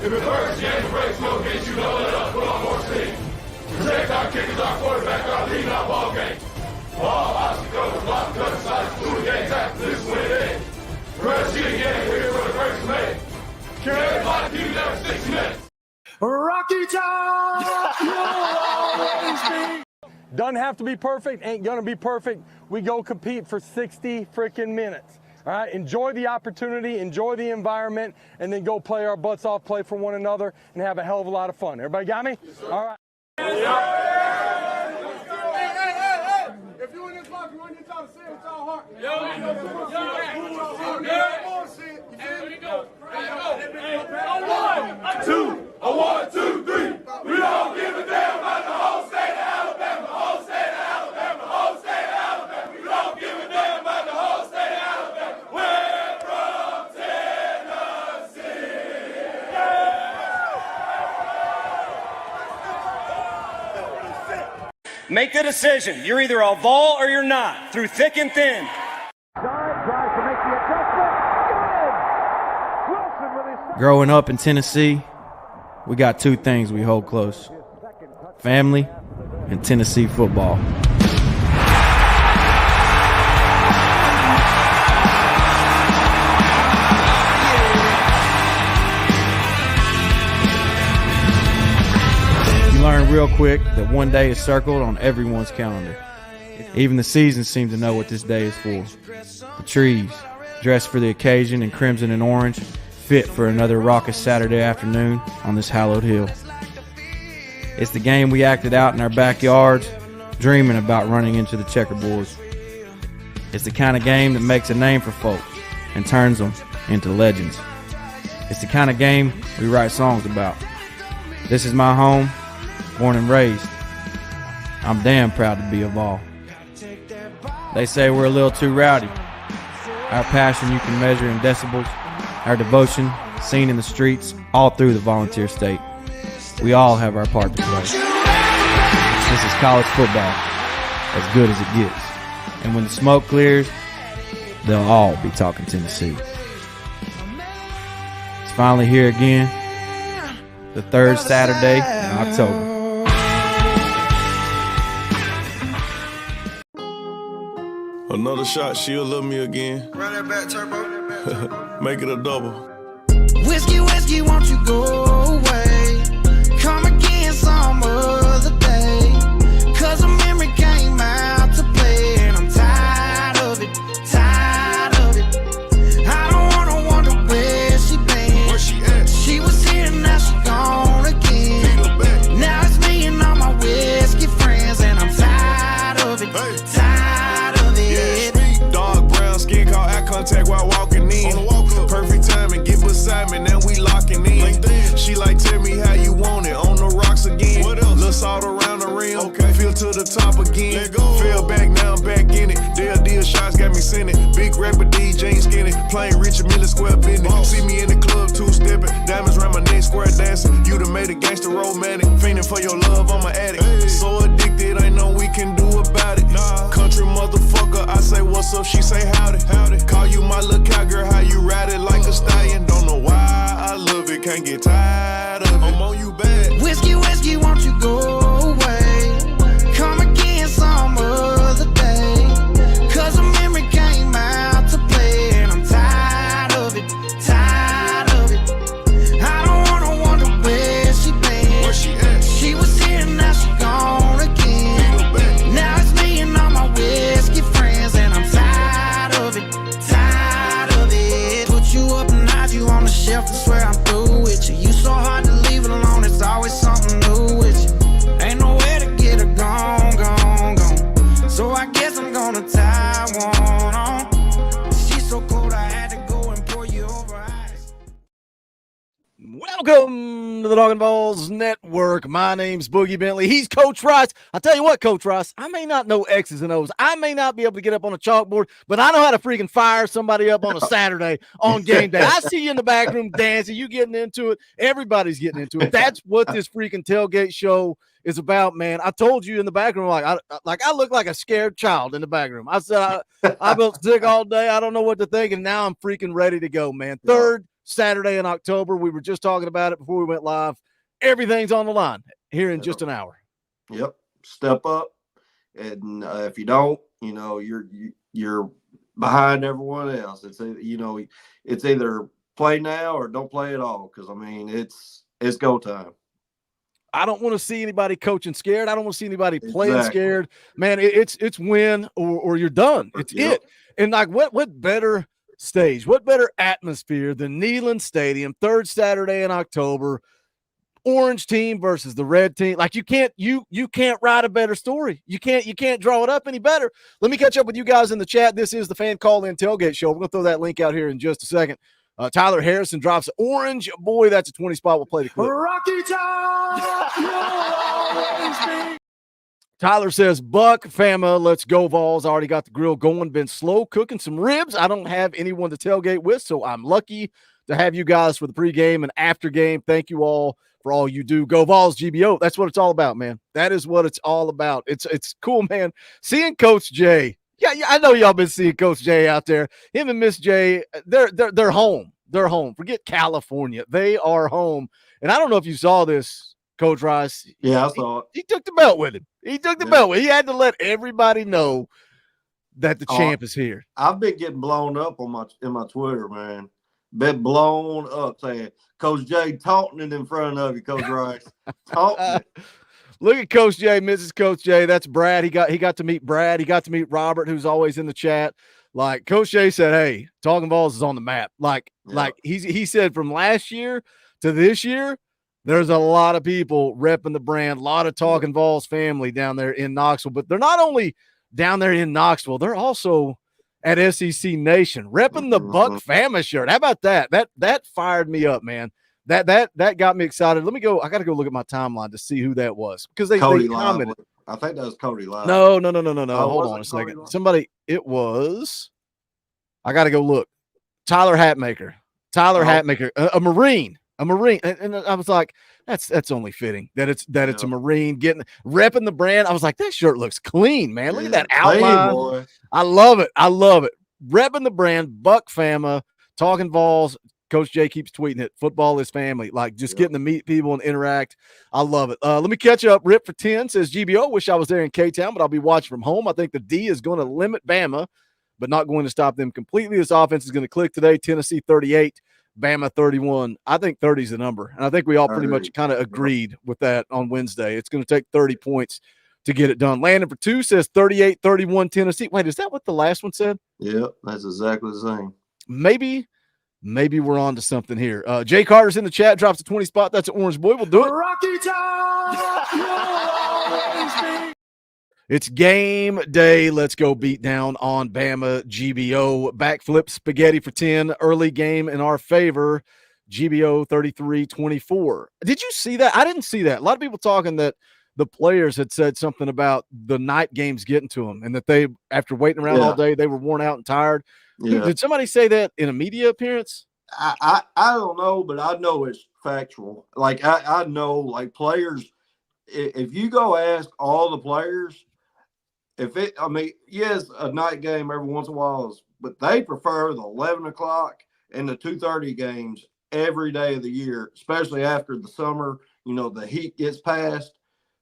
If the first game breaks, we'll get you know it up, put on more steam. Protect our kickers, our quarterback, our lead, our ball game. All obstacles, block, cut, sides, through the game, tap, this win it in. Rush it again, here for the first man. Can everybody keep it there for 6 minutes? Rocky Top! You'll always be. Doesn't have to be perfect, ain't gonna be perfect. We go compete for 60 freaking minutes. All right, enjoy the opportunity, enjoy the environment, and then go play our butts off, play for one another, and have a hell of a lot of fun. Everybody got me? Yes, all right. Hey. If you in this locker, you want to get y'all to say it with y'all heart. A one, two, three. We don't give a damn about the whole state of Alabama. Whole state of Alabama. Whole state of Alabama. We don't give a damn about the whole state of Alabama. We're from Tennessee. Make the decision. You're either a Vol or you're not, through thick and thin. Growing up in Tennessee, we got two things we hold close: family and Tennessee football. You learn real quick that one day is circled on everyone's calendar. Even the seasons seem to know what this day is for. The trees, dressed for the occasion in crimson and orange, fit for another raucous Saturday afternoon on this hallowed hill. It's the game we acted out in our backyards, dreaming about running into the checkerboards. It's the kind of game that makes a name for folks and turns them into legends. It's the kind of game we write songs about. This is my home, born and raised. I'm damn proud to be a Vol. They say we're a little too rowdy. Our passion you can measure in decibels. Our devotion, seen in the streets, all through the volunteer state. We all have our part to play. This is college football, as good as it gets. And when the smoke clears, they'll all be talking Tennessee. It's finally here again, the third Saturday in October. Another shot, she'll love me again. Run that back, turbo. Make it a double. Whiskey, won't you go away? Come again some other day. Cause a memory came out to play. And I'm tired of it, tired of it. I don't wanna wonder where she been. Where she at? She was here, now she gone again. Now it's me and all my whiskey friends. And I'm tired of it, tired of it. Yeah, dark brown skin, caught eye contact while walking in. Perfect timing, get beside me, now we locking in. She like, tell me how you want it, on the rocks again. Little salt around the rim, feel to the top again. Fell back, now I'm back in it. Deal shots got me sending. Big rapper DJ ain't skinny, playing Richard Mille square business. See me in the club, two-stepping, diamonds around my neck, square dancing. You done made a gangster romantic, fiending for your love, I'm an addict. So addicted, ain't no we can do about it. Country motherfucker, I say what's up, she say howdy. Call you my little cowgirl, how you ride it like a stallion. Don't know why I love it, can't get tired of it. I'm on you bad. Whiskey, won't you go away? Come again some other day. Cause a memory came out to play. And I'm tired of it, tired of it. I don't wanna wonder where she been. Where she at? She was here, now she gone again. Now it's me and all my whiskey friends. And I'm tired of it, tired of it. Put you up and hide you on the shelf, I swear I'm through with you. You so hard to leave it alone, it's always something new with you. Ain't nowhere to get her gone. So I guess I'm gonna tie one on. She's so cold I had to go and pour you over ice. Welcome to the Talkin VAWLS Network. My name's Boogie Bentley. He's Coach Rice. I tell you what, Coach Rice, I may not know X's and O's. I may not be able to get up on a chalkboard, but I know how to freaking fire somebody up on a Saturday on game day. I see you in the back room dancing. You getting into it. Everybody's getting into it. That's what this freaking tailgate show is about, man. I told you in the back room, I look like a scared child in the back room. I said, I've been sick all day. I don't know what to think, and now I'm freaking ready to go, man. Third Saturday in October. We were just talking about it before we went live. Everything's on the line here in just an hour. Yep. Step up. And if you don't, you're behind everyone else. It's either play now or don't play at all. Because it's go time. I don't want to see anybody coaching scared. I don't want to see anybody playing scared. Man, it's win or you're done. It's it. And like what better stage, what better atmosphere than Neyland Stadium, third Saturday in October, orange team versus the red team. Like you can't write a better story. You can't draw it up any better. Let me catch up with you guys in the chat. This is the Fan Call In Tailgate Show. We're gonna throw that link out here in just a second. Tyler Harrison drops orange. Boy, that's a 20 spot. We'll play the clip. Rocky Top! Tyler says, Buck, Fama, let's go, Vols. I already got the grill going. Been slow cooking some ribs. I don't have anyone to tailgate with, so I'm lucky to have you guys for the pregame and after game. Thank you all for all you do. Go Vols, GBO. That's what it's all about, man. That is what it's all about. It's cool, man. Seeing Coach Jay. Yeah, I know y'all been seeing Coach Jay out there. Him and Miss Jay, they're home. They're home. Forget California. They are home. And I don't know if you saw this, Coach Rice. Yeah, I saw it. He took the belt with him. He took the belt with him. He had to let everybody know that the champ is here. I've been getting blown up in my Twitter, man. Been blown up saying Coach Jay taunting it in front of you, Coach Rice. Taunting it. Look at Coach Jay, Mrs. Coach Jay. That's Brad. He got to meet Brad. He got to meet Robert, who's always in the chat. Like Coach Jay said, hey, Talkin VAWLS is on the map. Like he said from last year to this year, there's a lot of people repping the brand, a lot of Talkin VAWLS family down there in Knoxville. But they're not only down there in Knoxville, they're also at SEC Nation, repping the Buck Fama shirt. How about that? That fired me up, man. That got me excited. Let me go. I got to go look at my timeline to see who that was because they commented. I think that was Cody Live. No. Hold on a second. Somebody. It was. I got to go look. Tyler Hatmaker. A Marine. And I was like, that's only fitting that it's a Marine repping the brand. I was like, that shirt looks clean, man. Look at that outline. Boy. I love it. Repping the brand, Buck Fama, Talkin VAWLS. Coach Jay keeps tweeting it. Football is family. Like just getting to meet people and interact. I love it. Let me catch up. Rip for 10 says GBO. Wish I was there in K-Town, but I'll be watching from home. I think the D is going to limit Bama, but not going to stop them completely. This offense is going to click today. Tennessee 38, Bama 31. I think 30 is the number. And I think we all pretty much kind of agreed with that on Wednesday. It's going to take 30 points to get it done. Landon for 2 says 38-31 Tennessee. Wait, is that what the last one said? Yeah, that's exactly the same. Maybe we're on to something here. Jay Carter's in the chat, drops a 20 spot. That's an orange boy. We'll do it. Rocky Top! It's game day. Let's go beat down on Bama. GBO backflip spaghetti for 10. Early game in our favor. GBO 33-24. Did you see that? I didn't see that. A lot of people talking that the players had said something about the night games getting to them and that they, after waiting around all day, they were worn out and tired. Yeah. Did somebody say that in a media appearance? I don't know, but I know it's factual. Like I know, like players, if you go ask all the players, yes, a night game every once in a while but they prefer the 11 o'clock and the 2:30 games every day of the year, especially after the summer. The heat gets past.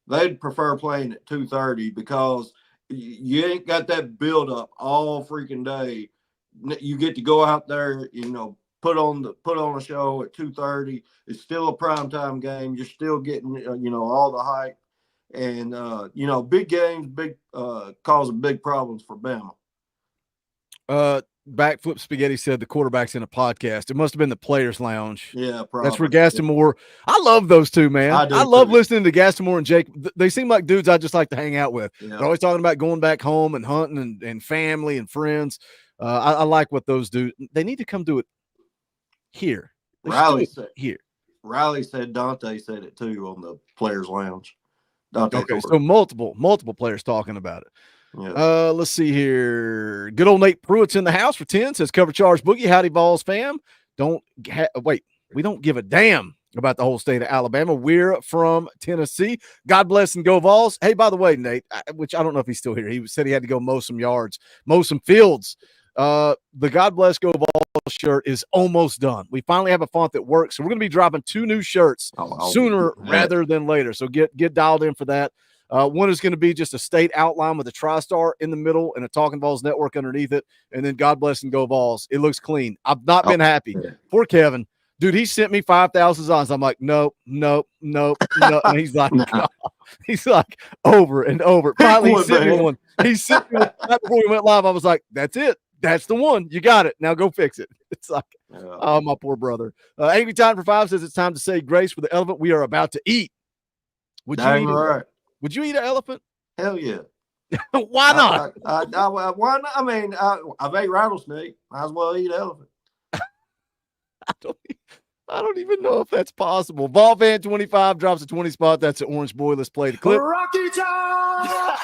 They'd prefer playing at 2:30 because you ain't got that build up all freaking day. You get to go out there, put on a show at 2:30. It's still a primetime game. You're still getting, all the hype. And, big games, causing big problems for Bama. Backflip Spaghetti said the quarterback's in a podcast. It must have been the Players Lounge. Yeah, probably. That's where Gaston Moore. I love those two, man. I love listening to Gaston Moore and Jake. They seem like dudes I just like to hang out with. Yeah. They're always talking about going back home and hunting and family and friends. I like what those do. They need to come do it here. Riley said Dante said it too on the Players Lounge. So multiple players talking about it. Yeah. Let's see here. Good old Nate Pruitt's in the house for 10. Says cover charge boogie. Howdy Vols fam. We don't give a damn about the whole state of Alabama. We're from Tennessee. God bless and go Vols. Hey, by the way, Nate, which I don't know if he's still here. He said he had to go mow some yards, mow some fields The God Bless Go Vols shirt is almost done. We finally have a font that works. So we're going to be dropping 2 new shirts sooner rather than later. So get dialed in for that. One is going to be just a state outline with a TriStar in the middle and a Talkin VAWLS network underneath it. And then God Bless and Go Vols. It looks clean. I've not been happy. Poor Kevin. Dude, he sent me 5,000 designs. I'm like, nope. And he's like, no. He's like, over and over. Finally, he sent me one. He sent me one right before we went live. I was like, that's it. That's the one. You got it. Now go fix it. It's like, oh, my poor brother. Angry Time for 5 says it's time to say grace for the elephant we are about to eat. Would you eat an elephant? Hell yeah. Why not? Why not? I mean, I've ate rattlesnake. Might as well eat elephant. I don't even know if that's possible. Ball Fan 25 drops a 20 spot. That's an orange boy. Let's play the clip. Rocky Top!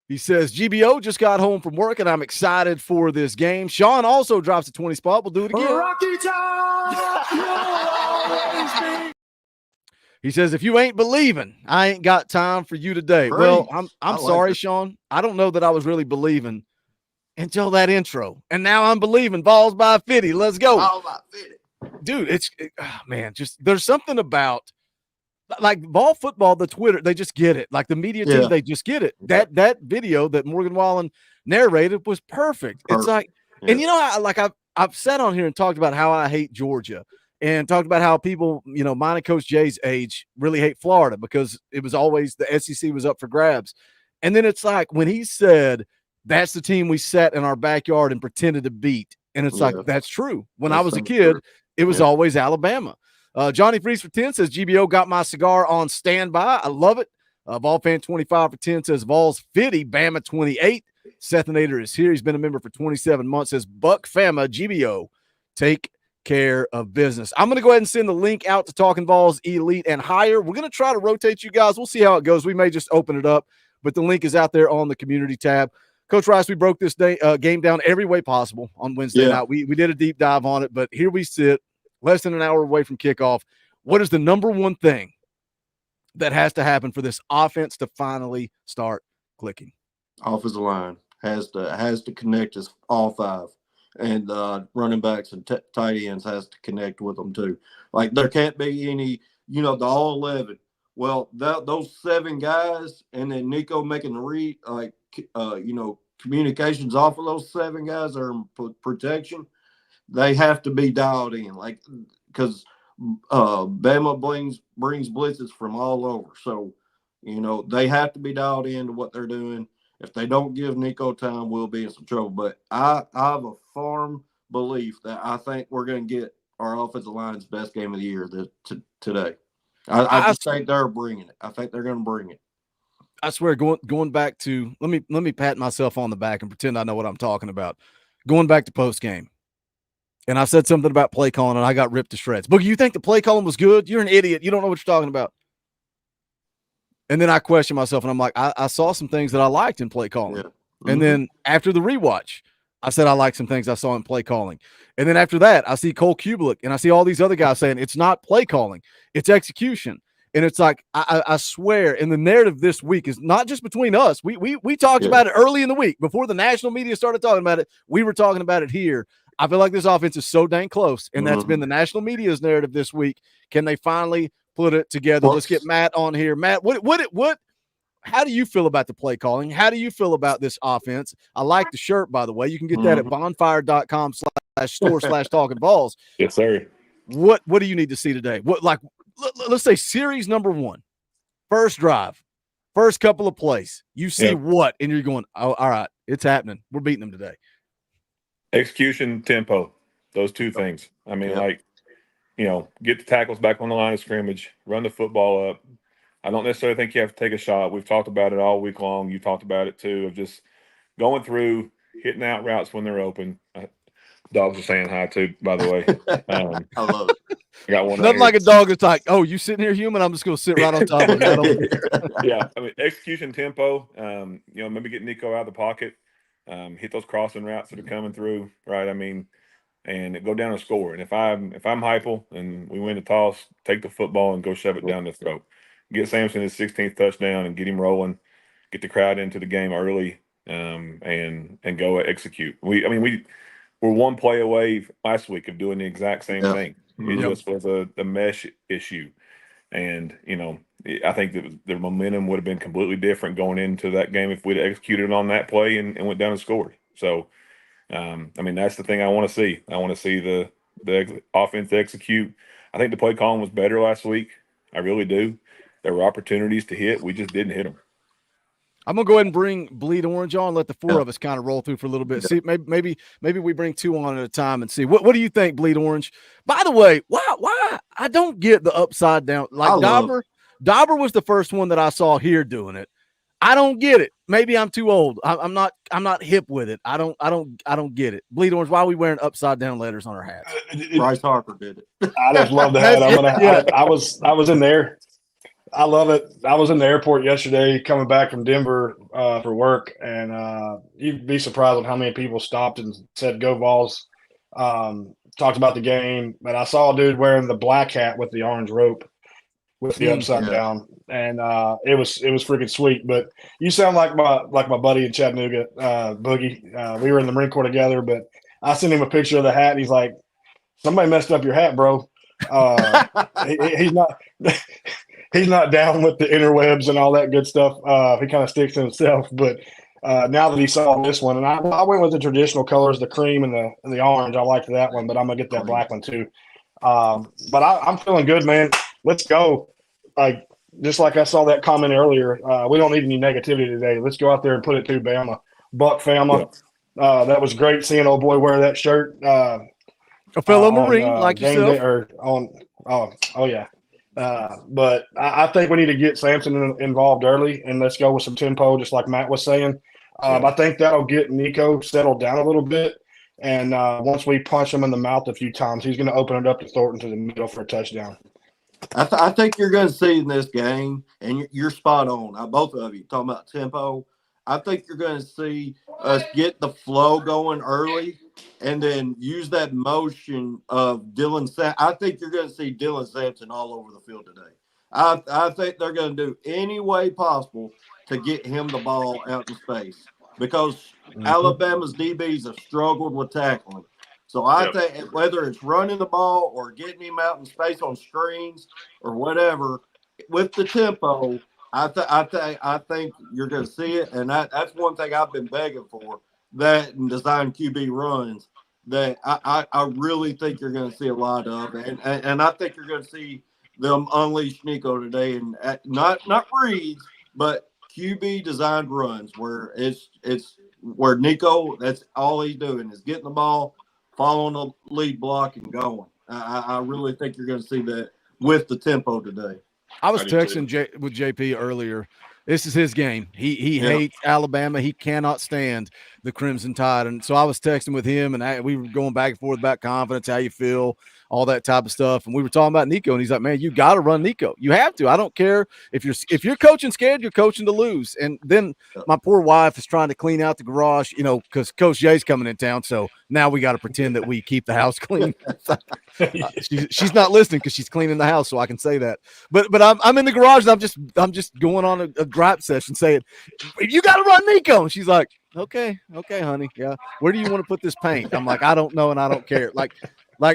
He says, GBO just got home from work, and I'm excited for this game. Sean also drops a 20 spot. We'll do it again. Rocky Top! He says, if you ain't believing, I ain't got time for you today. Great. Well, I'm like sorry, it. Sean. I don't know that I was really believing until that intro. And now I'm believing. Balls by 50. Let's go. All about 50. Dude, man, just there's something about like ball football, the Twitter, they just get it. Like the media team, they just get it. That video that Morgan Wallen narrated was perfect. It's like, and you know, I've sat on here and talked about how I hate Georgia and talked about how people, you know, mine and Coach Jay's age really hate Florida because it was always the SEC was up for grabs. And then it's like when he said, that's the team we sat in our backyard and pretended to beat. And it's like, that's true. When I was a kid, it was always Alabama. Johnny Freeze for 10 says, GBO got my cigar on standby. I love it. Vol Fan 25 for 10 says, Vols 50, Bama 28. Seth Nader is here. He's been a member for 27 months. Says, Buck Fama, GBO, take care of business. I'm going to go ahead and send the link out to Talkin VAWLS Elite and Higher. We're going to try to rotate you guys. We'll see how it goes. We may just open it up, but the link is out there on the community tab. Coach Rice, we broke this game down every way possible on Wednesday night. We did a deep dive on it, but here we sit, less than an hour away from kickoff. What is the number one thing that has to happen for this offense to finally start clicking? Offensive line has to connect us all 5, and running backs and tight ends has to connect with them too. Like there can't be any, you know, the all 11. Well, those 7 guys, and then Nico making the communications off of those 7 guys are in protection. They have to be dialed in, like, because Bama brings blitzes from all over. So, you know, they have to be dialed into what they're doing. If they don't give Nico time, we'll be in some trouble. But I have a firm belief that I think we're going to get our offensive line's best game of the year today. I just think they're bringing it. I think they're going to bring it. I swear, going back to let me pat myself on the back and pretend I know what I'm talking about. Going back to postgame, and I said something about play calling, and I got ripped to shreds. Boogie, you think the play calling was good? You're an idiot. You don't know what you're talking about. And then I questioned myself, and I'm like, I saw some things that I liked in play calling. Yeah. Mm-hmm. And then after the rewatch, I said I liked some things I saw in play calling. And then after that, I see Cole Kubelik, and I see all these other guys saying it's not play calling, it's execution. And it's like, I swear, and the narrative this week is not just between us. We talked about it early in the week. Before the national media started talking about it, we were talking about it here. I feel like this offense is so dang close, and that's been the national media's narrative this week. Can they finally put it together? Let's get Matt on here. Matt, what how do you feel about the play calling? How do you feel about this offense? I like the shirt, by the way. You can get that at bonfire.com/store/Talkin VAWLS. Yes, sir. What do you need to see today? Let's say series number 1, first drive, first couple of plays. You see what, and you're going, oh, all right, it's happening. We're beating them today. Execution, tempo, those 2 things. I mean, like, you know, get the tackles back on the line of scrimmage, run the football up. I don't necessarily think you have to take a shot. We've talked about it all week long. You talked about it too, of just going through, hitting out routes when they're open. Dogs are saying hi too, by the way. I love it. I got one. Nothing like a dog that's like, oh, you sitting here, human? I'm just going to sit right on top of it. Yeah, I mean, execution, tempo. You know, maybe get Nico out of the pocket, hit those crossing routes that are coming through, right? I mean, and go down and score. And if I'm Heupel and we win the toss, take the football and go shove it down the throat. Get Sampson his 16th touchdown and get him rolling. Get the crowd into the game early. and go execute. We were one play away last week of doing the exact same thing. It just was a mesh issue. And, I think that the momentum would have been completely different going into that game if we'd executed on that play and went down and scored. So, that's the thing I want to see. I want to see the offense execute. I think the play calling was better last week. I really do. There were opportunities to hit. We just didn't hit them. I'm gonna go ahead and bring Bleed Orange on. Let the four of us kind of roll through for a little bit. See, maybe we bring two on at a time and see what do you think, Bleed Orange? By the way, why I don't get the upside down. Like Dauber was the first one that I saw here doing it. I don't get it. Maybe I'm too old. I'm not hip with it. I don't get it. Bleed Orange. Why are we wearing upside down letters on our hats? Bryce Harper did it. I just love the hat. I was in there. I love it. I was in the airport yesterday coming back from Denver for work, and you'd be surprised at how many people stopped and said, "Go Vols." Talked about the game, but I saw a dude wearing the black hat with the orange rope with the upside down, and it was freaking sweet. But you sound like my buddy in Chattanooga, Boogie. We were in the Marine Corps together, but I sent him a picture of the hat, and he's like, "Somebody messed up your hat, bro." He's not. He's not down with the interwebs and all that good stuff. He kind of sticks to himself. But now that he saw this one, and I went with the traditional colors, the cream and the orange. I liked that one, but I'm gonna get that black one too. But I'm feeling good, man. Let's go. Just like I saw that comment earlier, we don't need any negativity today. Let's go out there and put it to Bama. Buck Fama. That was great seeing old boy wear that shirt. A fellow Marine like yourself. Oh yeah. But I think we need to get Samson involved early, and let's go with some tempo, just like Matt was saying. I think that'll get Nico settled down a little bit. And once we punch him in the mouth a few times, he's going to open it up to Thornton to the middle for a touchdown. I think you're going to see in this game, and you're spot on, both of you, talking about tempo. I think you're going to see us get the flow going early and then use that motion of Dylan Sampson. I think you're going to see Dylan Sampson all over the field today. I think they're going to do any way possible to get him the ball out in space because Alabama's DBs have struggled with tackling. So I think whether it's running the ball or getting him out in space on screens or whatever, with the tempo, I think you're going to see it, and that's one thing I've been begging for. That and design QB runs that I really think you're going to see a lot of, and I think you're going to see them unleash Nico today, and not reads, but QB designed runs where it's where Nico, that's all he's doing is getting the ball, following the lead block, and going. I really think you're going to see that with the tempo today. I was texting with JP earlier. This is his game. He hates Alabama. He cannot stand the Crimson Tide. And so I was texting with him, and we were going back and forth about confidence, how you feel, all that type of stuff. And we were talking about Nico, and he's like, man, you got to run Nico. You have to. I don't care if you're coaching scared, you're coaching to lose. And then my poor wife is trying to clean out the garage, because Coach Jay's coming in town. So now we got to pretend that we keep the house clean. She's not listening because she's cleaning the house, so I can say that. But I'm in the garage, and I'm just going on a gripe session saying, you got to run Nico. And she's like, okay, honey. Yeah. Where do you want to put this paint? I'm like, I don't know, and I don't care. Like,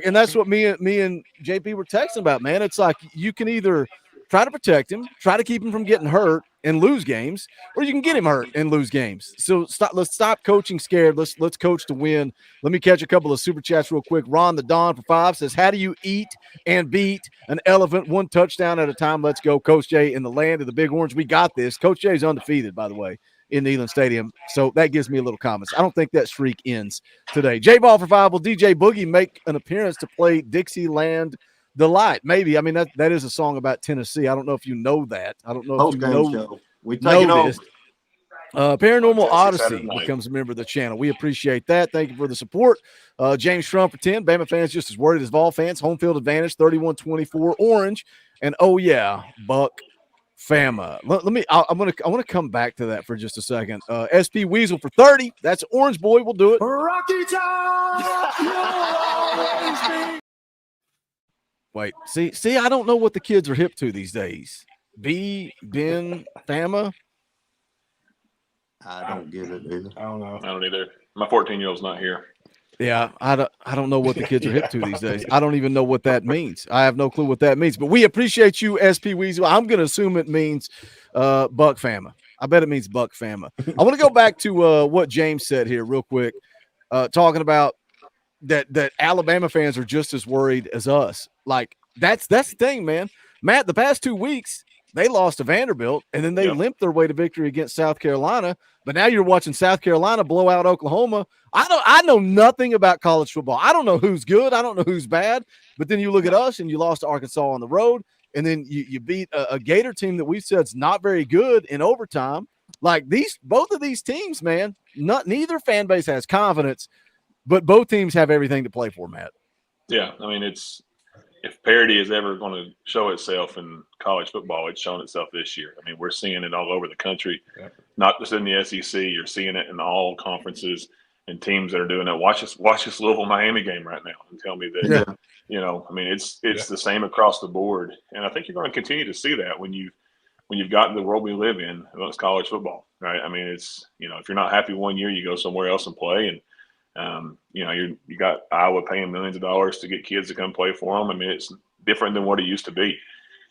and that's what me and JP were texting about, man. It's like you can either try to protect him, try to keep him from getting hurt and lose games, or you can get him hurt and lose games. So let's stop coaching scared. Let's coach to win. Let me catch a couple of super chats real quick. Ron the Don for 5 says, how do you eat and beat an elephant one touchdown at a time? Let's go, Coach Jay, in the land of the Big Orange. We got this. Coach Jay's undefeated, by the way, in Neyland Stadium. So that gives me a little comments. I don't think that streak ends today. J-Ball for 5. Will DJ Boogie make an appearance to play Dixieland Delight? Maybe. I mean, that is a song about Tennessee. I don't know if you know that. I don't know if you know this. Paranormal Odyssey becomes a member of the channel. We appreciate that. Thank you for the support. James Trump for 10. Bama fans just as worried as Vol fans. Home field advantage, 31-24 Orange. And oh yeah, Buck Fama. I want to come back to that for just a second. SP Weasel for 30. That's Orange Boy. We'll do it. Rocky Top! Wait, see, I don't know what the kids are hip to these days. Ben, Fama. I don't get it either. I don't know. I don't either. My 14-year-old's not here. Yeah, I don't know what the kids are hip to these days. I don't even know what that means. I have no clue what that means. But we appreciate you, SP Weasel. I'm going to assume it means Buck Fama. I bet it means Buck Fama. I want to go back to what James said here real quick, talking about that Alabama fans are just as worried as us. Like, that's the thing, man. Matt, the past 2 weeks, they lost to Vanderbilt, and then they limped their way to victory against South Carolina. But now you're watching South Carolina blow out Oklahoma. I know nothing about college football. I don't know who's good. I don't know who's bad. But then you look at us, and you lost to Arkansas on the road, and then you beat a Gator team that we've said is not very good in overtime. Like, both of these teams, man, neither fan base has confidence, but both teams have everything to play for, Matt. Yeah, I mean, if parity is ever going to show itself in college football, it's shown itself this year. I mean, we're seeing it all over the country, not just in the SEC. You're seeing it in all conferences and teams that are doing that. Watch this Louisville-Miami game right now and tell me that, I mean, it's the same across the board. And I think you're going to continue to see that when you've gotten the world we live in, it's college football, right? I mean, it's, if you're not happy one year, you go somewhere else and play. And, you got Iowa paying millions of dollars to get kids to come play for them. I mean, it's different than what it used to be.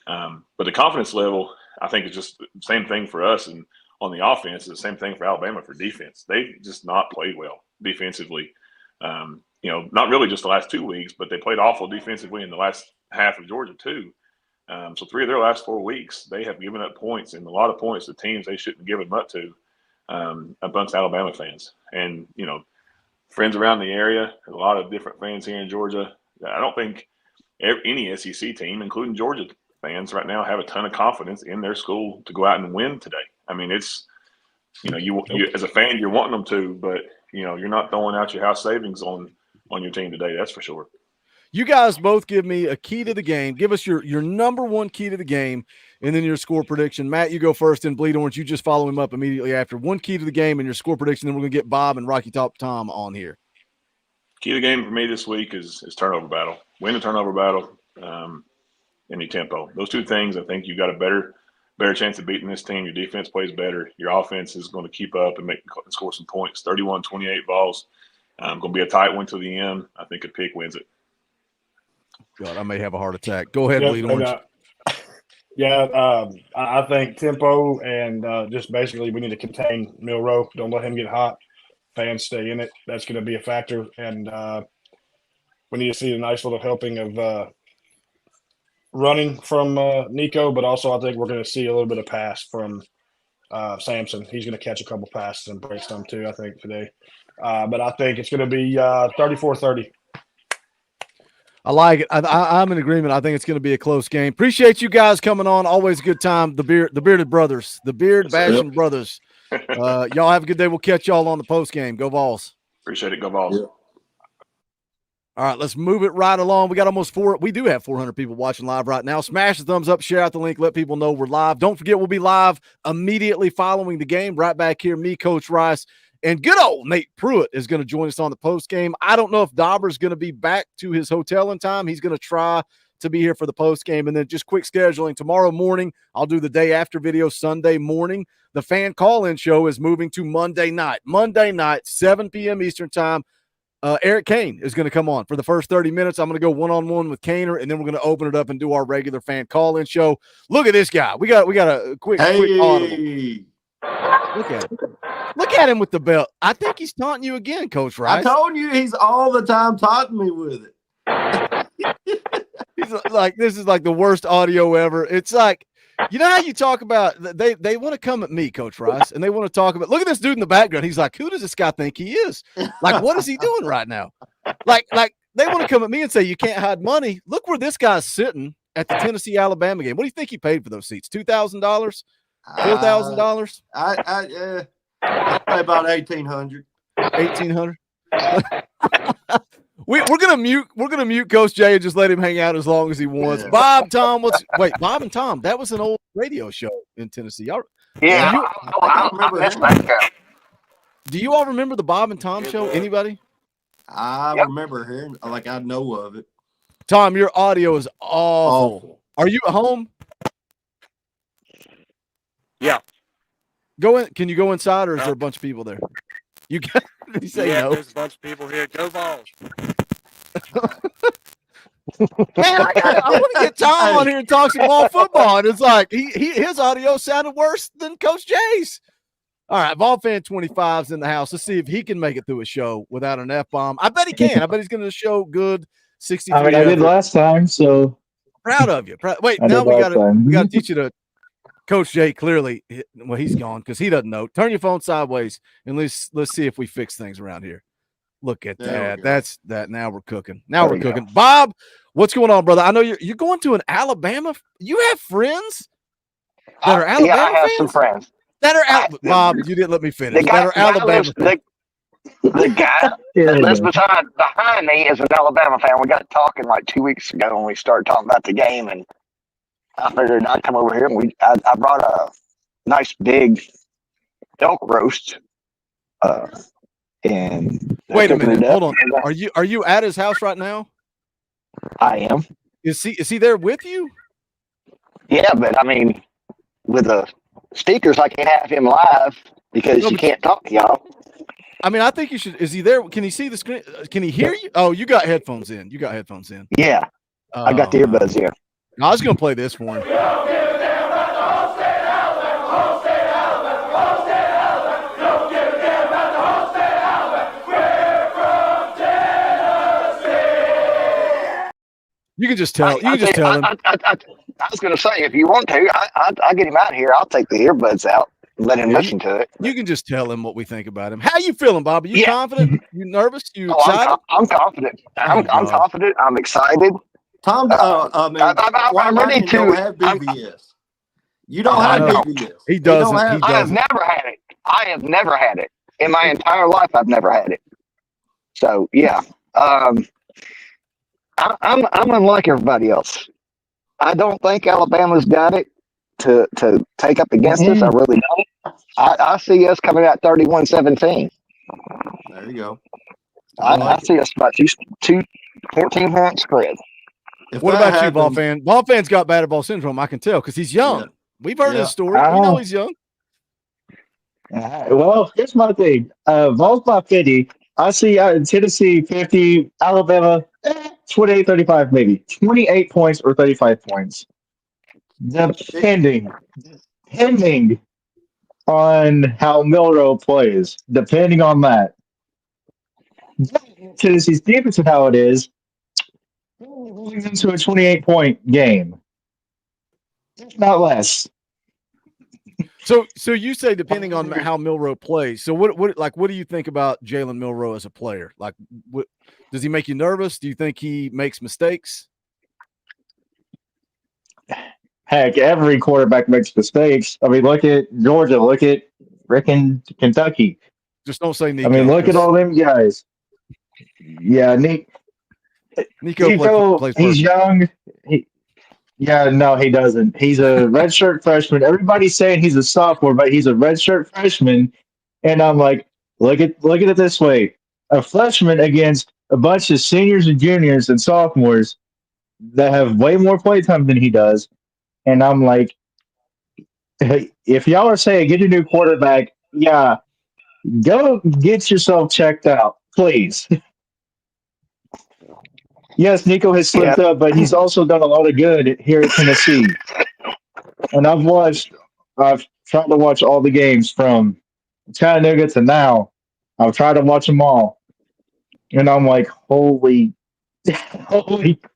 But the confidence level, I think, is just the same thing for us. And on the offense, it's the same thing for Alabama for defense. They've just not played well defensively. Not really just the last 2 weeks, but they played awful defensively in the last half of Georgia too. So 3 of their last 4 weeks, they have given up points, and a lot of points to teams they shouldn't give them up to, amongst Alabama fans. And, friends around the area, a lot of different fans here in Georgia. I don't think any SEC team, including Georgia fans right now, have a ton of confidence in their school to go out and win today. I mean, it's, you as a fan, you're wanting them to, but, you're not throwing out your house savings on your team today. That's for sure. You guys both give me a key to the game. Give us your number one key to the game, and then your score prediction. Matt, you go first, and Bleed Orange, you just follow him up immediately after. One key to the game and your score prediction, then we're going to get Bob and Rocky Top Tom on here. Key to the game for me this week is turnover battle. Win the turnover battle, and your tempo. Those two things, I think you got a better chance of beating this team. Your defense plays better. Your offense is going to keep up and score some points. 31-28 Vols. Going to be a tight one to the end. I think a pick wins it. God, I may have a heart attack. Go ahead, Bleed Orange. I think tempo and just basically we need to contain Milroe. Don't let him get hot. Fans stay in it. That's going to be a factor. And we need to see a nice little helping of running from Nico, but also I think we're going to see a little bit of pass from Samson. He's going to catch a couple passes and break some too, I think, today. But I think it's going to be 34-30. I like it. I'm in agreement. I think it's going to be a close game. Appreciate you guys coming on. Always a good time. The Bearded Brothers, the Beard Bashing Brothers. Y'all have a good day. We'll catch y'all on the post game. Go Vols. Appreciate it. Go Vols. Yeah. All right, let's move it right along. We got we do have 400 people watching live right now. Smash the thumbs up, share out the link, let people know we're live. Don't forget, we'll be live immediately following the game. Right back here, me, Coach Rice, and good old Nate Pruitt is going to join us on the post game. I don't know if Dauber's going to be back to his hotel in time. He's going to try to be here for the post game. And then just quick scheduling. Tomorrow morning, I'll do the day after video Sunday morning. The fan call-in show is moving to Monday night. Monday night, 7 p.m. Eastern time. Eric Kane is going to come on for the first 30 minutes. I'm going to go one-on-one with Kaner, and then we're going to open it up and do our regular fan call-in show. Look at this guy. We got a quick audible. Look at him with the belt. I think he's taunting you again, Coach Rice. I told you he's all the time taunting me with it. He's like, this is like the worst audio ever. It's like, you know how you talk about they want to come at me, Coach Rice, and they want to talk about, look at this dude in the background. He's like, who does this guy think he is? Like, what is he doing right now? Like they want to come at me and say you can't hide money. Look where this guy's sitting at the Tennessee-Alabama game. What do you think he paid for those seats? $2,000? $4,000? I pay about $1,800. $1,800. We're gonna mute Coach Jay and just let him hang out as long as he wants. Yeah. Bob and Tom. That was an old radio show in Tennessee. I remember him. Do you all remember the Bob and Tom show? Anybody? I remember hearing, like, I know of it. Tom, your audio is awful. Are you at home? Yeah. Go in. Can you go inside, or is there a bunch of people there? You can. You say no. There's a bunch of people here. Go Vols. Man, I want to get Tom on here and talk some ball football, and it's like his audio sounded worse than Coach Jay's. All right, Vol Fan 25's in the house. Let's see if he can make it through a show without an F-bomb. I bet he can. I bet he's going to show good 63. I mean, I did last time, so proud of you. Wait, now we got to teach you to Coach Jay. Clearly, well, he's gone because he doesn't know. Turn your phone sideways and let's see if we fix things around here. Look at that. That's that. Now we're cooking. Now we're cooking. Bob, what's going on, brother? I know you're going to an Alabama. You have friends that are Alabama Yeah, I have fans? some friends. That are Bob, you didn't let me finish. The guy, That are Alabama. the guy that lives behind me is an Alabama fan. We got talking like 2 weeks ago when we started talking about the game, and I figured I'd come over here and I brought a nice big elk roast. And Wait a minute, hold on. Are you at his house right now? I am. Is he there with you? Yeah, but I mean, with the speakers, I can't have him live because you can't talk to y'all. I mean, I think you should. Is he there? Can he see the screen? Can he hear you? Oh, you got headphones in. Yeah, I got the earbuds in. I was going to play this for him. You can just tell. You can just tell him. I was going to say, if you want to, I get him out here. I'll take the earbuds out and let him listen to it. You can just tell him what we think about him. How you feeling, Bob? Are you confident? You nervous? You excited? I'm confident. I'm confident. I'm excited. Tom, I'm ready to have BBS. You don't have BBS. He doesn't. I have never had it. I have never had it in my entire life. I've never had it. So yeah, I'm unlike everybody else. I don't think Alabama's got it to take up against us. I really don't. I see us coming out 31-17. There you go. I see us about two 14-point spread. What about you, Ball fan? Ball fan's got batted ball syndrome. I can tell because he's young. Yeah. We've heard his story. We know he's young. Well, here's my thing. Vols by 50. I see Tennessee 50, Alabama 28-35 maybe. 28 points or 35 points. Depending on how Milroe plays. Depending on that. Tennessee's defense and how it is leads into a 28-point game. Not less. So you say depending on how Milroe plays. So what do you think about Jalen Milroe as a player? Like, what does he make you nervous? Do you think he makes mistakes? Heck, every quarterback makes mistakes. I mean, look at Georgia. Look at frickin' Kentucky. Just don't say Nico. I mean, look at all them guys. Yeah, Nico plays he's young. No, he doesn't. He's a redshirt freshman. Everybody's saying he's a sophomore, but he's a redshirt freshman. And I'm like, look at it this way: a freshman against a bunch of seniors and juniors and sophomores that have way more playtime than he does. And I'm like, hey, if y'all are saying get a new quarterback, yeah, go get yourself checked out, please. Yes, Nico has slipped up, but he's also done a lot of good here at Tennessee. And I've tried to watch all the games from Chattanooga to now. I've tried to watch them all. And I'm like, holy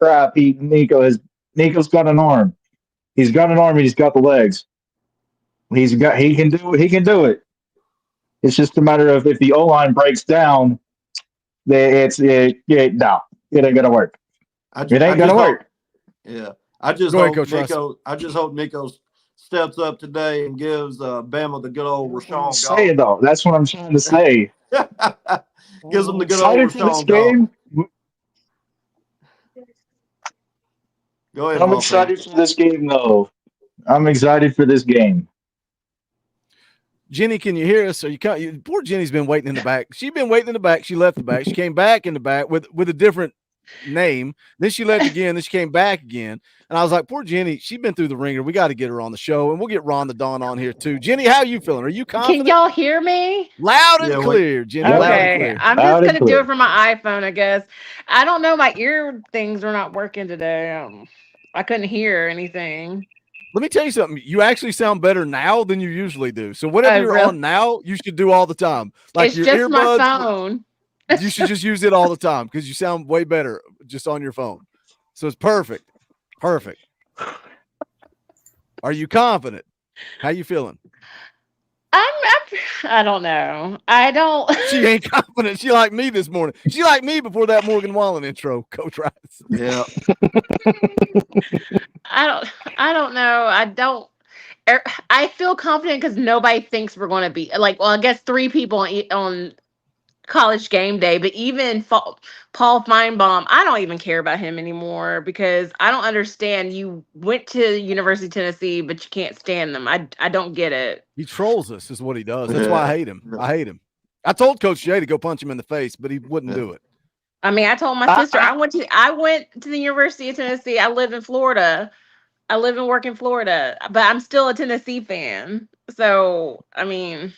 crap, Nico's got an arm. He's got an arm and he's got the legs. He can do it. It's just a matter of if the O-line breaks down, it ain't gonna work. It ain't gonna work. Yeah, I just hope Nico steps up today and gives Bama the good old Rashawn. Say it though. That's what I'm trying to say. Gives them the good old Rashawn game. Go ahead. I'm excited for this game though. I'm excited for this game. Jenny, can you hear us? Poor Jenny's been waiting in the back. She's been waiting in the back. She left the back. She came back in the back with a different name. Then she left again. Then she came back again. And I was like, poor Jenny, she's been through the ringer. We got to get her on the show. And we'll get Ron the Don on here too. Jenny, how are you feeling? Are you confident? Can y'all hear me? Loud and clear, Jenny. Loud and clear. I'm just going to do it from my iPhone, I guess. I don't know. My ear things are not working today. I couldn't hear anything. Let me tell you something. You actually sound better now than you usually do. So whatever you're on now, you should do all the time. Like it's your just earbuds, my phone. You should just use it all the time because you sound way better just on your phone. So it's perfect. Perfect. Are you confident? How you feeling? I don't know. I don't. She ain't confident. She like me this morning. She like me before that Morgan Wallen intro, Coach Rice. Yeah. I don't know. I feel confident because nobody thinks we're going to be like. Well, I guess 3 people on College Game Day, but even Paul Feinbaum, I don't even care about him anymore because I don't understand. You went to University of Tennessee, but you can't stand them. I don't get it. He trolls us, is what he does. That's why I hate him. I hate him. I told Coach Jay to go punch him in the face, but he wouldn't do it. I mean, I told my sister I went to the University of Tennessee. I live in Florida. I live and work in Florida, but I'm still a Tennessee fan. So, I mean,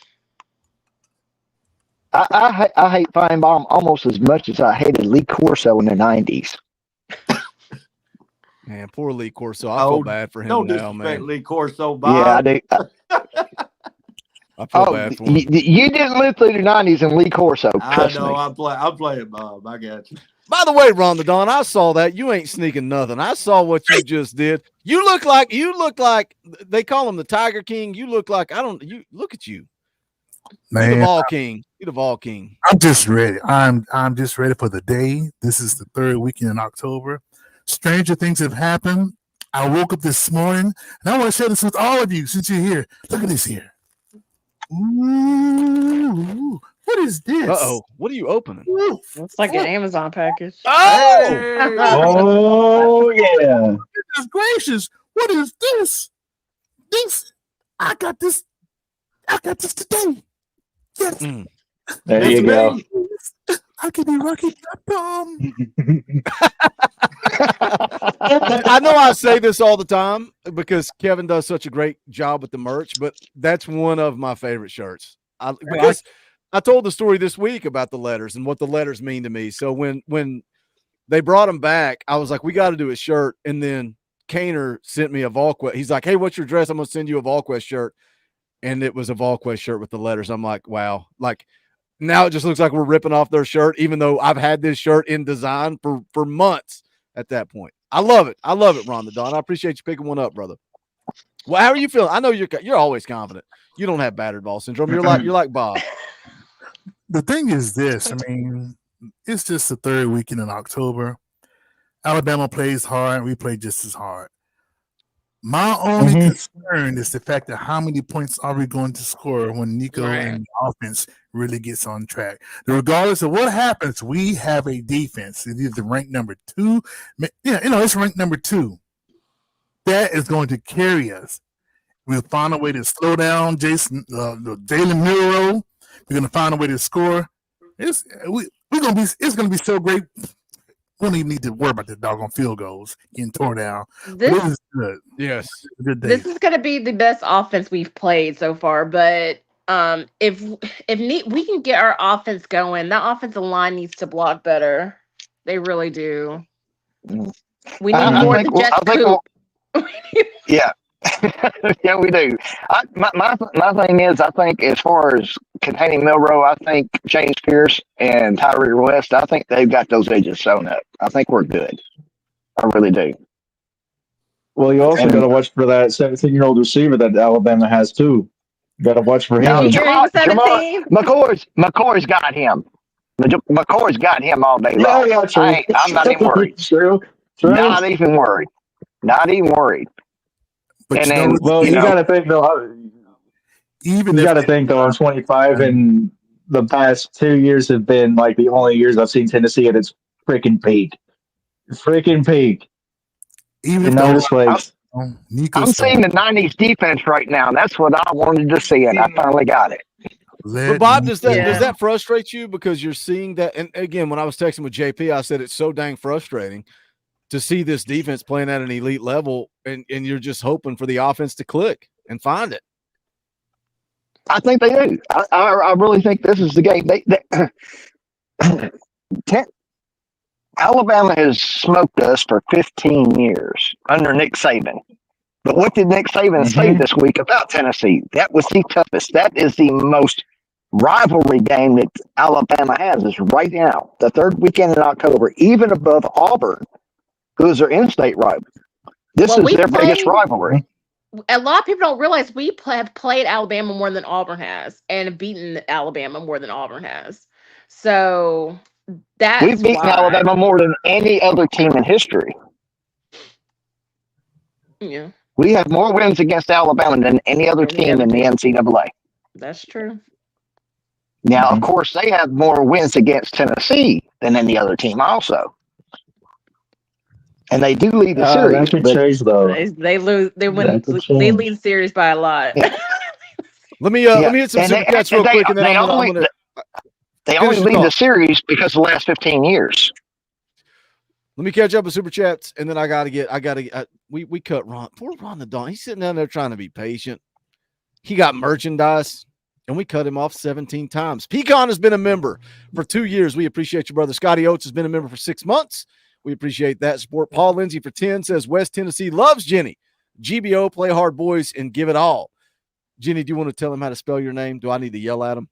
I hate Feinbaum almost as much as I hated Lee Corso in the 90s. Man, poor Lee Corso. I feel bad for him now, man. Lee Corso, Bob. Yeah, I do. I feel bad for him. You didn't live through the 90s and Lee Corso. Trust me. I'm playing Bob. I got you. By the way, Ron the Don, I saw that. You ain't sneaking nothing. I saw what you just did. You look like they call him the Tiger King. You look like you look at you. Man, you're the ball king. You're the ball king. I'm just ready. I'm just ready for the day. This is the 3rd weekend in October. Stranger things have happened. I woke up this morning and I want to share this with all of you since you're here. Look at this here. Ooh, what is this? Uh-oh. What are you opening? It's like an Amazon package. Oh! Oh, yeah. Goodness gracious. What is this? I got this today. Yes. There you go. I could be rocking I know I say this all the time because Kevin does such a great job with the merch, but that's one of my favorite shirts. I told the story this week about the letters and what the letters mean to me. So when they brought them back, I was like, we got to do a shirt. And then Kaner sent me a VolQuest. He's like, hey, what's your address? I'm going to send you a VolQuest shirt. And it was a VolQuest shirt with the letters. I'm like, wow. Like, now it just looks like we're ripping off their shirt, even though I've had this shirt in design for months at that point. I love it. I love it, Ron the Don. I appreciate you picking one up, brother. Well, how are you feeling? I know you're always confident. You don't have battered ball syndrome. You're like Bob. The thing is this. I mean, it's just the 3rd weekend in October. Alabama plays hard. We play just as hard. My only concern is the fact that how many points are we going to score when Nico and the offense really gets on track. Regardless of what happens, we have a defense. It's either ranked number 2. Yeah, it's ranked number 2. That is going to carry us. We'll find a way to slow down Jalen Milroe. We're going to find a way to score. It's going to be so great. We don't even need to worry about the doggone field goals getting torn down. This is good. Yes. Good day. This is going to be the best offense we've played so far. But if we can get our offense going, that offensive line needs to block better. They really do. We need more than just Coop. Yeah. Yeah, we do. My thing is, I think as far as containing Milroe, I think James Pierce and Tyree West, I think they've got those edges sewn up. I think we're good. I really do. Well, you also got to watch for that 17-year-old receiver that Alabama has too. You got to watch for him. McCoy's got him. McCoy's got him all day long. Yeah, true. I'm not even worried. True. Not even worried. Not even worried. But you got to think though. You got to think though. I'm 25, and the past 2 years have been like the only years I've seen Tennessee at its freaking peak. Even I'm seeing the 90s defense right now. That's what I wanted to see, and I finally got it. But Bob, does that frustrate you because you're seeing that? And again, when I was texting with JP, I said it's so dang frustrating to see this defense playing at an elite level, and you're just hoping for the offense to click and find it. I think they do. I really think this is the game. Alabama has smoked us for 15 years under Nick Saban. But what did Nick Saban say this week about Tennessee? That was the toughest. That is the most rivalry game that Alabama has is right now, the third weekend in October, even above Auburn, who is their in-state rival. This is their biggest rivalry. A lot of people don't realize we have played Alabama more than Auburn has and beaten Alabama more than Auburn has. So that's we've beaten Alabama more than any other team in history. Yeah. We have more wins against Alabama than any other team in the NCAA. That's true. Now, of course, they have more wins against Tennessee than any other team also. And they do lead the series. That could change, though. They lose. They win. They lead series by a lot. Yeah. Let me hit some super chats real quick, and then they only lead the series because of the last 15 years. Let me catch up with super chats, and then we cut Ron. Poor Ron the Don. He's sitting down there trying to be patient. He got merchandise, and we cut him off 17 times. Pecan has been a member for 2 years. We appreciate you, brother. Scotty Oates has been a member for 6 months. We appreciate that support. Paul Lindsay for 10 says West Tennessee loves Jenny. GBO, play hard, boys, and give it all. Jenny, do you want to tell him how to spell your name? Do I need to yell at him?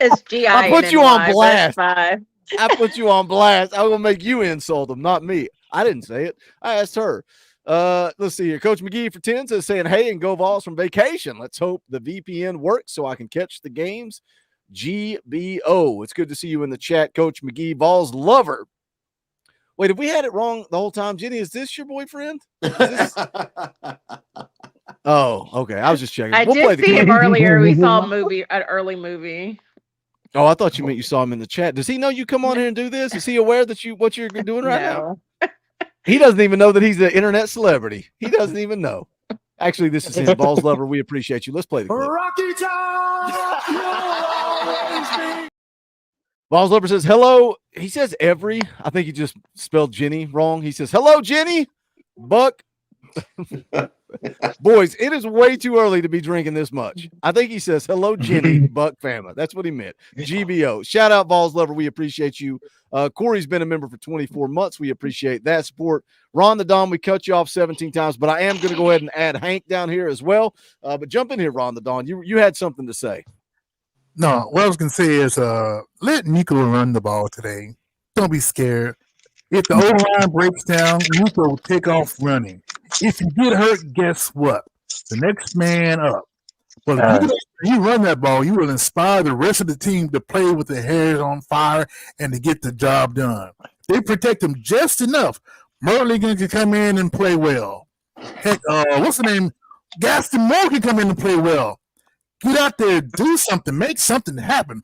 It's G-I-N-N-Y. I put you on blast. I put you on blast. I will make you insult him, not me. I didn't say it. I asked her. Let's see here. Coach McGee for 10 says saying, hey, and go Vols from vacation. Let's hope the VPN works so I can catch the games. GBO. It's good to see you in the chat, Coach McGee. Vols lover. Wait, have we had it wrong the whole time? Jenny, is this your boyfriend? Oh, okay. I was just checking. I did see him earlier. We saw an early movie. Oh, I thought you meant you saw him in the chat. Does he know you come on here and do this? Is he aware that what you're doing right now? He doesn't even know that he's an internet celebrity. He doesn't even know. Actually, this is his Balls Lover. We appreciate you. Let's play the clip. Rocky Top! Balls Lover says, hello. He says every. I think he just spelled Jenny wrong. He says, hello, Jenny. Buck. Boys, it is way too early to be drinking this much. I think he says, hello, Jenny, Buck Fama. That's what he meant. GBO. Shout out, Balls Lover. We appreciate you. Corey's been a member for 24 months. We appreciate that support. Ron the Don, we cut you off 17 times, but I am going to go ahead and add Hank down here as well. But jump in here, Ron the Don. You had something to say. No, what I was going to say is let Nico run the ball today. Don't be scared. If the O-line breaks down, Nico will take off running. If you get hurt, guess what? The next man up. But if you run that ball, you will inspire the rest of the team to play with their hairs on fire and to get the job done. They protect them just enough. Merligan can come in and play well. Heck, what's the name? Gaston Moore can come in and play well. Get out there, do something, make something happen.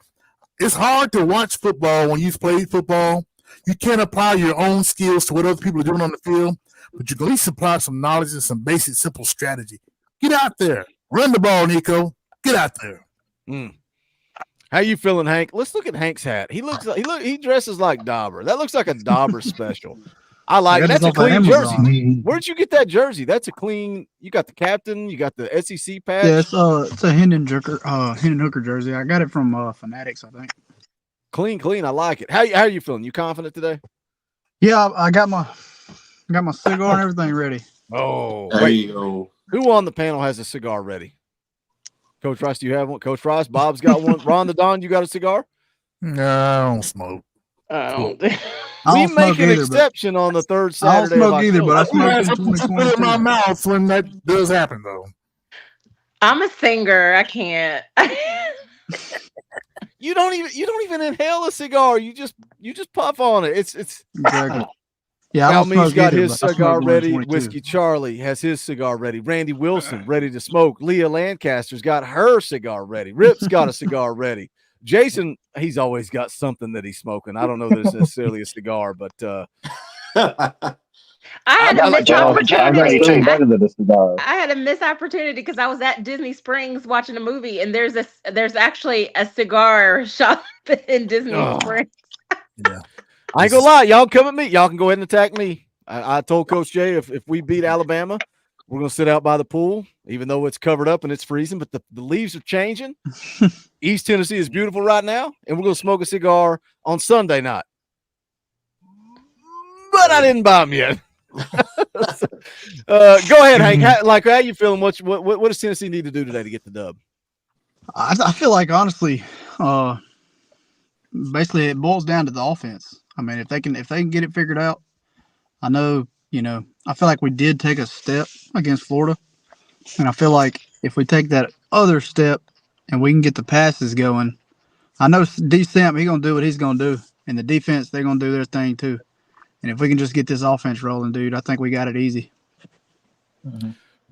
It's hard to watch football when you've played football. You can't apply your own skills to what other people are doing on the field, but you can at least apply some knowledge and some basic, simple strategy. Get out there. Run the ball, Nico. Get out there. How you feeling, Hank? Let's look at Hank's hat. He dresses like Dauber. That looks like a Dauber special. I like it. That's a clean jersey. Where'd you get that jersey? That's a clean. You got the captain. You got the SEC patch. Yeah, it's a Hendon Hooker jersey. I got it from Fanatics, I think. Clean. I like it. How are you feeling? You confident today? Yeah, I got my cigar and everything ready. Oh, there you go. Who on the panel has a cigar ready? Coach Rice, do you have one? Coach Rice, Bob's got one. Ron the Don, you got a cigar? No, I don't smoke. We make an exception on the third Saturday. I don't smoke either, but I smoke in put it in my mouth when that does happen, though. I'm a singer. I can't. You don't even inhale a cigar. You just puff on it. It's exactly. Yeah, Alme's got his cigar ready. Whiskey Charlie has his cigar ready. Randy Wilson ready to smoke. Leah Lancaster's got her cigar ready. Rip's got a cigar ready. Jason, he's always got something that he's smoking. I don't know that it's necessarily a cigar, but I had a missed opportunity. Better than a cigar. I had a missed opportunity because I was at Disney Springs watching a movie, and there's actually a cigar shop in Disney Springs. I ain't gonna lie, y'all come at me. Y'all can go ahead and attack me. I told Coach Jay if we beat Alabama, we're gonna sit out by the pool, even though it's covered up and it's freezing. But the leaves are changing. East Tennessee is beautiful right now, and we're gonna smoke a cigar on Sunday night. But I didn't buy them yet. Go ahead, Hank. How you feeling? What does Tennessee need to do today to get the dub? I feel like honestly, basically it boils down to the offense. I mean, if they can get it figured out, I know, I feel like we did take a step against Florida, and I feel like if we take that other step and we can get the passes going, I know D Samp, he's gonna do what he's gonna do, and the defense, they're gonna do their thing too. And if we can just get this offense rolling, dude, I think we got it easy.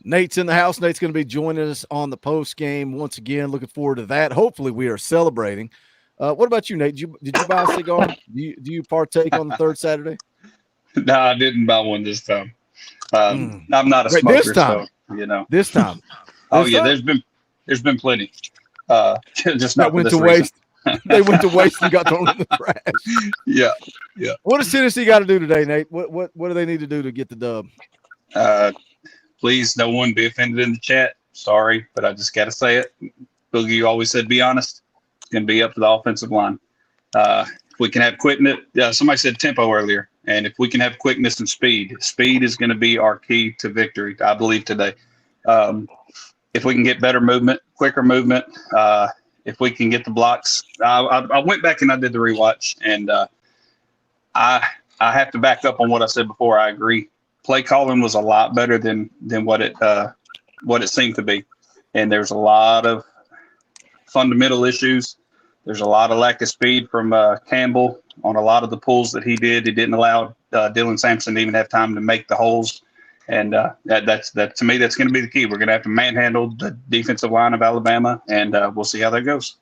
Nate's in the house. Nate's going to be joining us on the post game once again. Looking forward to that. Hopefully, we are celebrating. What about you, Nate? Did you buy a cigar? Do you partake on the third Saturday? No, I didn't buy one this time. I'm not a smoker, this time. so This time. There's been plenty. Just not that went for this to reason. waste. They went to waste and got thrown in the trash. Yeah. What does Tennessee got to do today, Nate? What do they need to do to get the dub? Please, no one be offended in the chat. Sorry, but I just got to say it. Boogie, you always said be honest. It's going to be up to the offensive line. If we can have quickness, somebody said tempo earlier, and if we can have quickness and speed is going to be our key to victory, I believe, today. If we can get better movement, quicker movement, if we can get the blocks. I went back and I did the rewatch, and I have to back up on what I said before. I agree. Play calling was a lot better than what it seemed to be, and there's a lot of fundamental issues. There's a lot of lack of speed from Campbell on a lot of the pulls that he did. He didn't allow Dylan Sampson to even have time to make the holes, and that to me that's going to be the key. We're going to have to manhandle the defensive line of Alabama, and we'll see how that goes.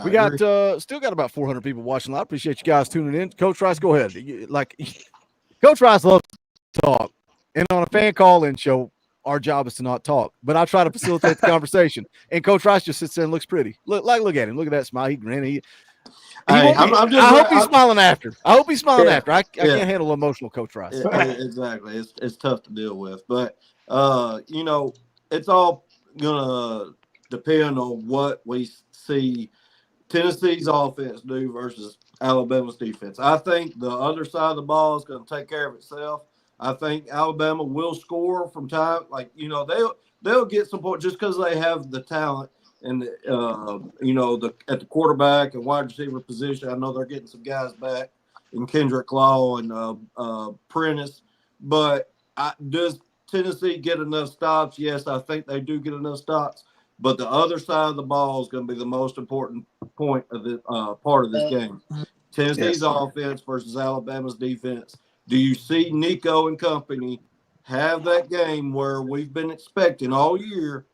We got still got about 400 people watching. I appreciate you guys tuning in. Coach Rice, go ahead. Coach Rice loves to talk, and on a fan call-in show, our job is to not talk. But I try to facilitate the conversation, and Coach Rice just sits there and looks pretty. Look at him. Look at that smile. He grinning. I hope he's smiling after. I hope he's smiling after. I can't handle emotional Coach Rice. Exactly. It's tough to deal with, but it's all gonna depend on what we see Tennessee's offense do versus Alabama's defense. I think the other side of the ball is going to take care of itself. I think Alabama will score from time. They'll get some points just because they have the talent and at the quarterback and wide receiver position. I know they're getting some guys back in Kendrick Law and Prentice, but does Tennessee get enough stops? Yes, I think they do get enough stops. But the other side of the ball is going to be the most important point of the part of this game. Tennessee's offense versus Alabama's defense. Do you see Nico and company have that game where we've been expecting all year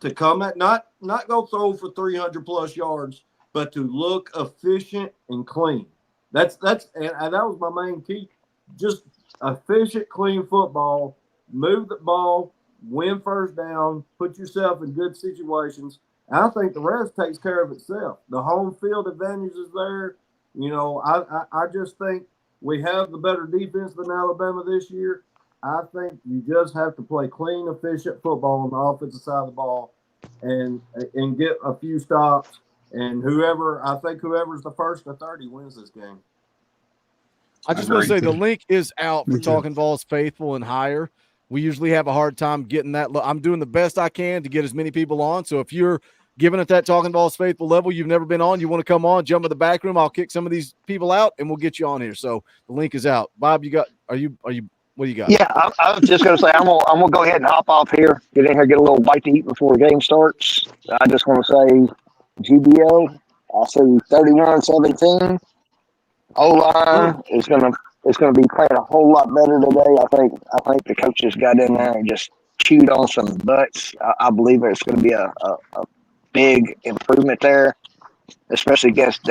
to come at not go throw for 300 plus yards, but to look efficient and clean? That's and that was my main key. Just efficient, clean football. Move the ball. Win first down, put yourself in good situations. And I think the rest takes care of itself. The home field advantage is there. I just think we have the better defense than Alabama this year. I think you just have to play clean, efficient football on the offensive side of the ball and get a few stops. And whoever's the first to 30 wins this game. I just want to say the link is out for Talkin VAWLS Faithful and Higher. We usually have a hard time getting that. I'm doing the best I can to get as many people on. So if you're giving it that Talkin VAWLS Faithful level, you've never been on, you want to come on, jump in the back room, I'll kick some of these people out and we'll get you on here. So the link is out. Bob, what do you got? Yeah, I was just going to say, I'm gonna go ahead and hop off here, get in here, get a little bite to eat before the game starts. I just want to say GBO, I see 31-17. O-line is going to be playing a whole lot better today. I think the coaches got in there and just chewed on some butts. I believe it's going to be a big improvement there, especially against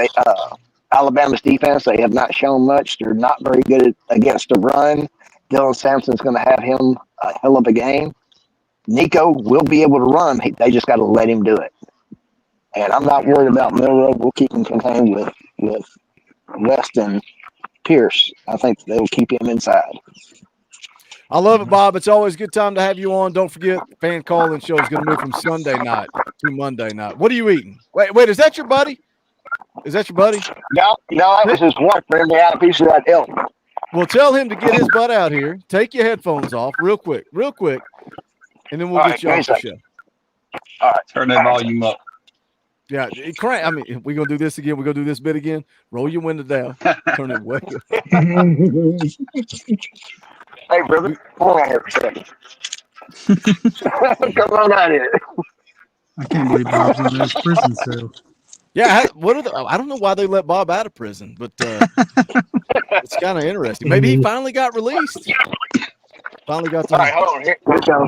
Alabama's defense. They have not shown much. They're not very good against the run. Dylan Sampson's going to have him a hell of a game. Nico will be able to run. They just got to let him do it. And I'm not worried about Milrow. We'll keep him contained with West and Pierce. I think they'll keep him inside. I love it, Bob. It's always a good time to have you on. Don't forget, fan call-in show is going to move from Sunday night to Monday night. What are you eating? Wait, is that your buddy? Is that your buddy? No, that was his wife. Bring me out a piece of that elk. Well, tell him to get his butt out here. Take your headphones off real quick, and then we'll get you off the show. All right. Turn that volume up. Yeah, I mean, we're going to do this again. We're going to do this bit again. Roll your window down. Turn it way up. Hey, brother, come on out here for a second. Come on out here. I can't believe Bob's in this prison cell. Yeah, I don't know why they let Bob out of prison, but it's kind of interesting. Maybe he finally got released. Finally got. All right, hold on. Here we go.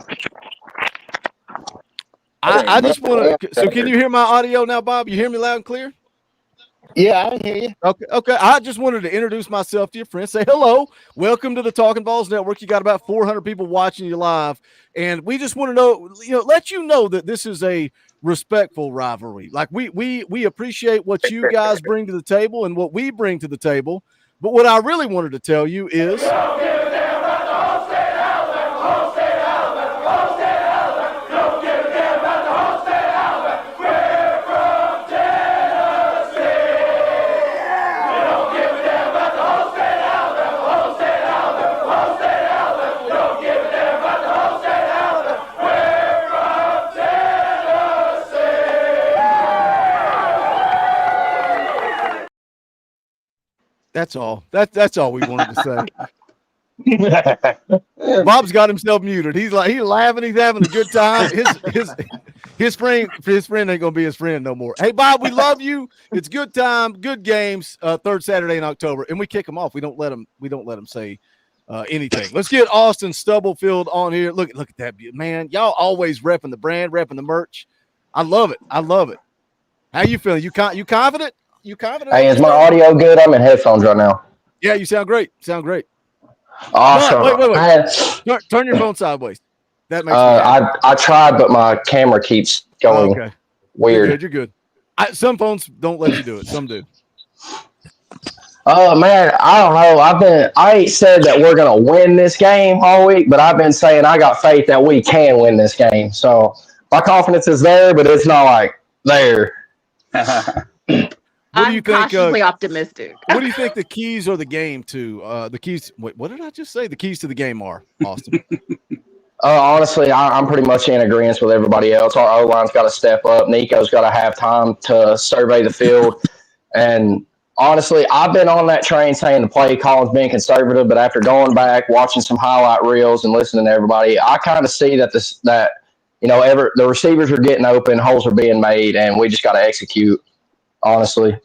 I just want to. So, can you hear my audio now, Bob? You hear me loud and clear? Yeah, I can hear you. Okay. I just wanted to introduce myself to your friends. Say hello. Welcome to the Talkin VAWLS Network. You got about 400 people watching you live, and we just want to know, let you know that this is a respectful rivalry. Like we appreciate what you guys bring to the table and what we bring to the table. But what I really wanted to tell you is. That's all. That's all we wanted to say. Bob's got himself muted. He's laughing. He's having a good time. His friend ain't gonna be his friend no more. Hey, Bob, we love you. It's good time, good games. Third Saturday in October, and we kick them off. We don't let them say anything. Let's get Austin Stubblefield on here. Look at that, man. Y'all always repping the brand, repping the merch. I love it. How you feeling? You confident? You confident? Hey, is my audio good? I'm in headphones right now. Yeah, you sound great. Awesome. Wait. Turn your phone sideways. That makes I tried, but my camera keeps going weird. You're good. Some phones don't let you do it. Some do. Man, I don't know. I ain't said that we're gonna win this game all week, but I've been saying I got faith that we can win this game. So my confidence is there, but it's not like there. What do you think? Cautiously optimistic. What do you think the keys are the game to the keys? Wait, what did I just say? The keys to the game are, Austin. Honestly, I'm pretty much in agreement with everybody else. Our O-line's got to step up. Nico's got to have time to survey the field. And honestly, I've been on that train saying the play calling's being conservative, but after going back, watching some highlight reels and listening to everybody, I kind of see that the receivers are getting open, holes are being made, and we just got to execute. Honestly.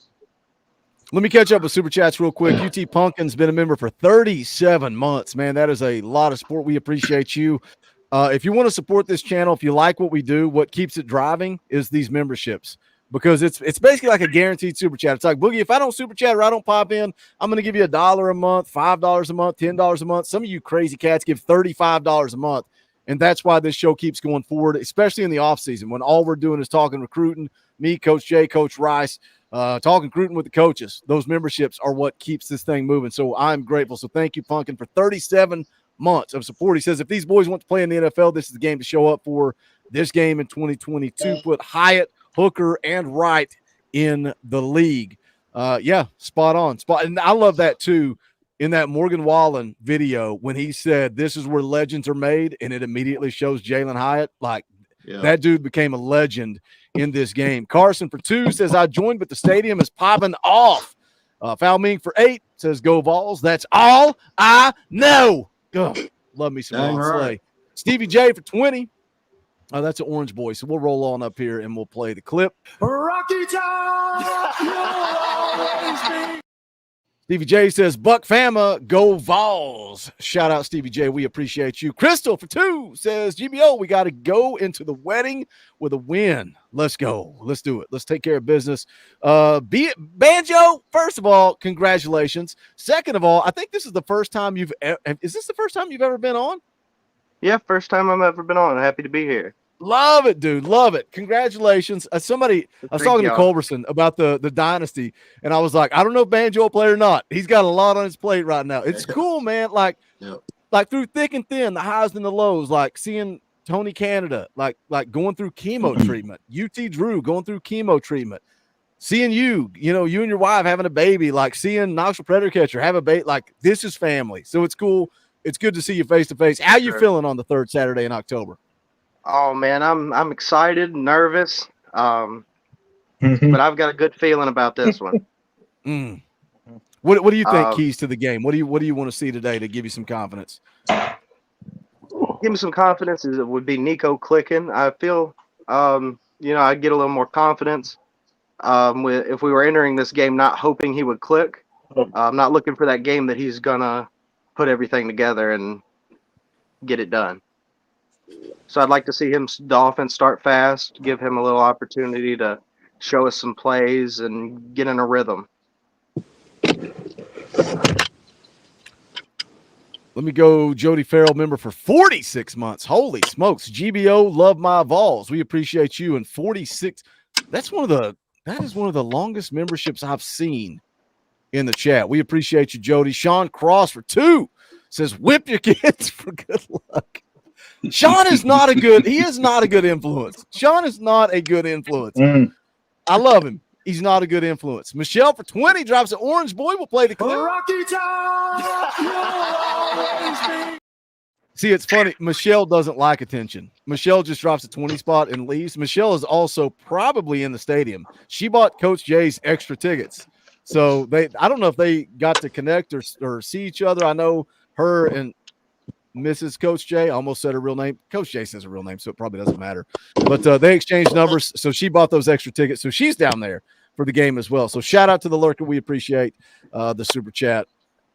Let me catch up with Super Chats real quick. UT Pumpkin's been a member for 37 months. Man, that is a lot of support. We appreciate you. If you want to support this channel, if you like what we do, what keeps it driving is these memberships, because it's basically like a guaranteed Super Chat. It's like, Boogie, if I don't Super Chat or I don't pop in, I'm going to give you $1 a month, $5 a month, $10 a month. Some of you crazy cats give $35 a month. And that's why this show keeps going forward, especially in the offseason when all we're doing is talking recruiting. Me, Coach Jay, Coach Rice, talking recruiting with the coaches. Those memberships are what keeps this thing moving. So I'm grateful. So thank you, Punkin, for 37 months of support. He says if these boys want to play in the NFL, this is the game to show up for. This game in 2022 put Hyatt, Hooker, and Wright in the league. Spot on. And I love that too. In that Morgan Wallen video, when he said this is where legends are made, and it immediately shows Jalen Hyatt, that dude became a legend in this game. Carson for 2 says, I joined, but the stadium is popping off. Foul Ming for 8 says, go Vols. That's all I know. Love me some Ron Slay. Stevie J for 20. That's an Orange Boy. So we'll roll on up here and we'll play the clip. Rocky Top! Stevie J says, Buck Fama, go Vols. Shout out, Stevie J. We appreciate you. Crystal for 2 says, GBO, we got to go into the wedding with a win. Let's go. Let's do it. Let's take care of business. Banjo, first of all, congratulations. Second of all, I think this is the first time is this the first time you've ever been on? Yeah, first time I've ever been on. Happy to be here. Love it, dude. Love it. Congratulations. I was talking to Culberson about the dynasty, and I was like, I don't know if Banjo will play or not. He's got a lot on his plate right now. It's cool, man. Like through thick and thin, the highs and the lows, like seeing Tony Canada, like going through chemo treatment, UT Drew going through chemo treatment, seeing you and your wife having a baby, like seeing Knoxville Predator Catcher have a baby. Like, this is family. So it's cool. It's good to see you face to face. How you feeling on the 3rd Saturday in October? Oh man, I'm excited, nervous, but I've got a good feeling about this one. What do you think keys to the game? What do you want to see today to give you some confidence? Give me some confidence it would be Nico clicking. I feel I'd get a little more confidence if we were entering this game not hoping he would click. I'm not looking for that game that he's gonna put everything together and get it done. So I'd like to see the offense start fast, give him a little opportunity to show us some plays and get in a rhythm. Let me go, Jody Farrell, member for 46 months. Holy smokes. GBO, love my Vols. We appreciate you. And 46, that is one of the longest memberships I've seen in the chat. We appreciate you, Jody. Sean Cross for 2 says, whip your kids for good luck. Sean is not a good influence. Sean is not a good influence. I love him. He's not a good influence. Michelle for 20 drops an orange boy. Will play the clip. Rocky Top! See, it's funny. Michelle doesn't like attention. Michelle just drops a 20 spot and leaves. Michelle is also probably in the stadium. She bought Coach Jay's extra tickets. So I don't know if they got to connect or see each other. I know her and Mrs. Coach J, I almost said her real name. Coach J says her real name, so it probably doesn't matter. But they exchanged numbers, so she bought those extra tickets. So she's down there for the game as well. So shout out to the lurker. We appreciate the super chat.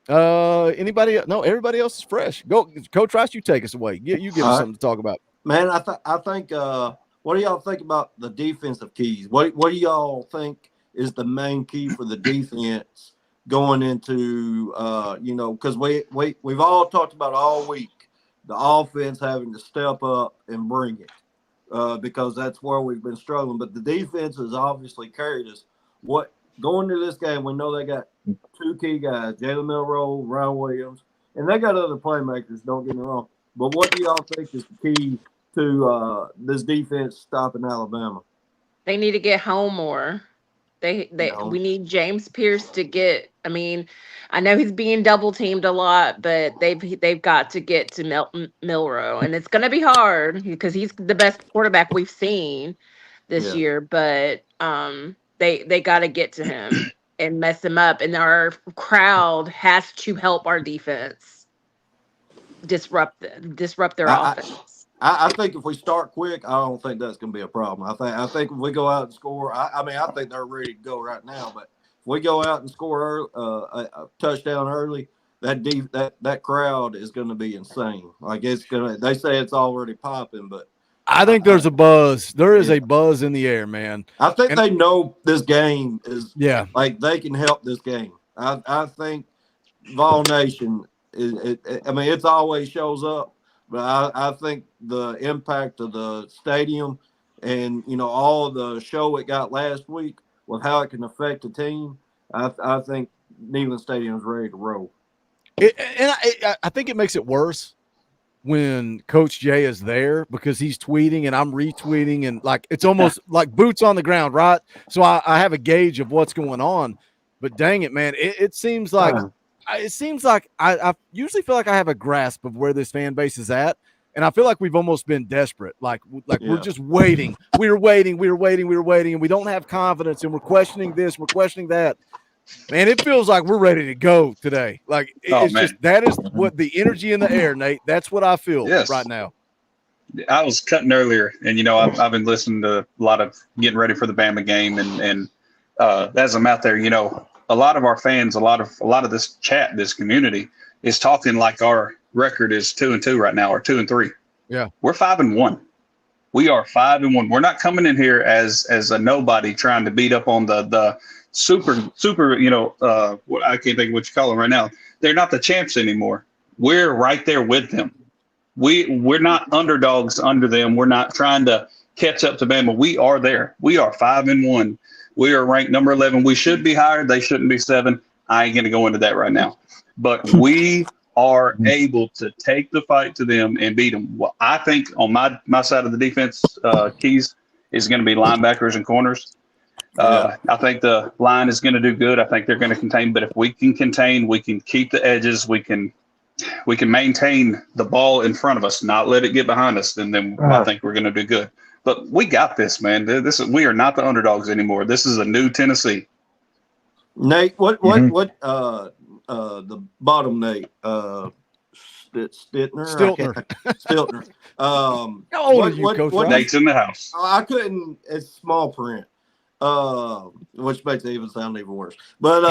Anybody? No, everybody else is fresh. Go, Coach Rice, you take us away. You give us something to talk about. Man, I think what do y'all think about the defensive keys? What do y'all think is the main key for the defense going into because we've all talked about all week the offense having to step up and bring it because that's where we've been struggling. But the defense has obviously carried us. What going into this game, we know they got 2 key guys, Jalen Milroe, Ryan Williams, and they got other playmakers, don't get me wrong. But what do y'all think is the key to this defense stopping Alabama? They need to get home more. We need James Pierce to get. I mean, I know he's being double teamed a lot, but they've got to get to Milroe, and it's going to be hard because he's the best quarterback we've seen this year. But they got to get to him and mess him up, and our crowd has to help our defense disrupt their offense. I think if we start quick, I don't think that's going to be a problem. I think if we go out and score, I think they're ready to go right now. But if we go out and score a touchdown early, that crowd is going to be insane. Like it's going to. They say it's already popping, but I think there's a buzz. There is a buzz in the air, man. I think they know this game is. Yeah, like they can help this game. I think Vol Nation is. It's always shows up. But I think the impact of the stadium and, all the show it got last week with how it can affect the team, I think Neyland Stadium is ready to roll. I think it makes it worse when Coach Jay is there because he's tweeting and I'm retweeting and it's almost like boots on the ground, right? So I have a gauge of what's going on. But dang it, man, it seems like I usually feel like I have a grasp of where this fan base is at, and I feel like we've almost been desperate. We're just waiting. We're waiting, and we don't have confidence, and we're questioning this, we're questioning that. Man, it feels like we're ready to go today. That is what the energy in the air, Nate. That's what I feel right now. I was cutting earlier, and I've been listening to a lot of getting ready for the Bama game, and as I'm out there, a lot of our fans, a lot of this chat, this community is talking like our record is 2-2 right now, or 2-3. Yeah, we're 5-1. We are 5-1. We're not coming in here as a nobody trying to beat up on the super. I can't think of what you call them right now. They're not the champs anymore. We're right there with them. We're not underdogs under them. We're not trying to catch up to Bama. We are there. We are 5-1. We are ranked number 11. We should be higher. They shouldn't be 7. I ain't going to go into that right now. But we are able to take the fight to them and beat them. Well, I think on my side of the defense, keys is going to be linebackers and corners. I think the line is going to do good. I think they're going to contain. But if we can contain, we can keep the edges. We can maintain the ball in front of us, not let it get behind us. And then I think we're going to do good. But we got this, man. We are not the underdogs anymore. This is a new Tennessee. Nate, what the bottom Nate, Stiltner. How old are you, Coach? Nate's in the house. I couldn't. It's small print, which makes it even sound even worse. But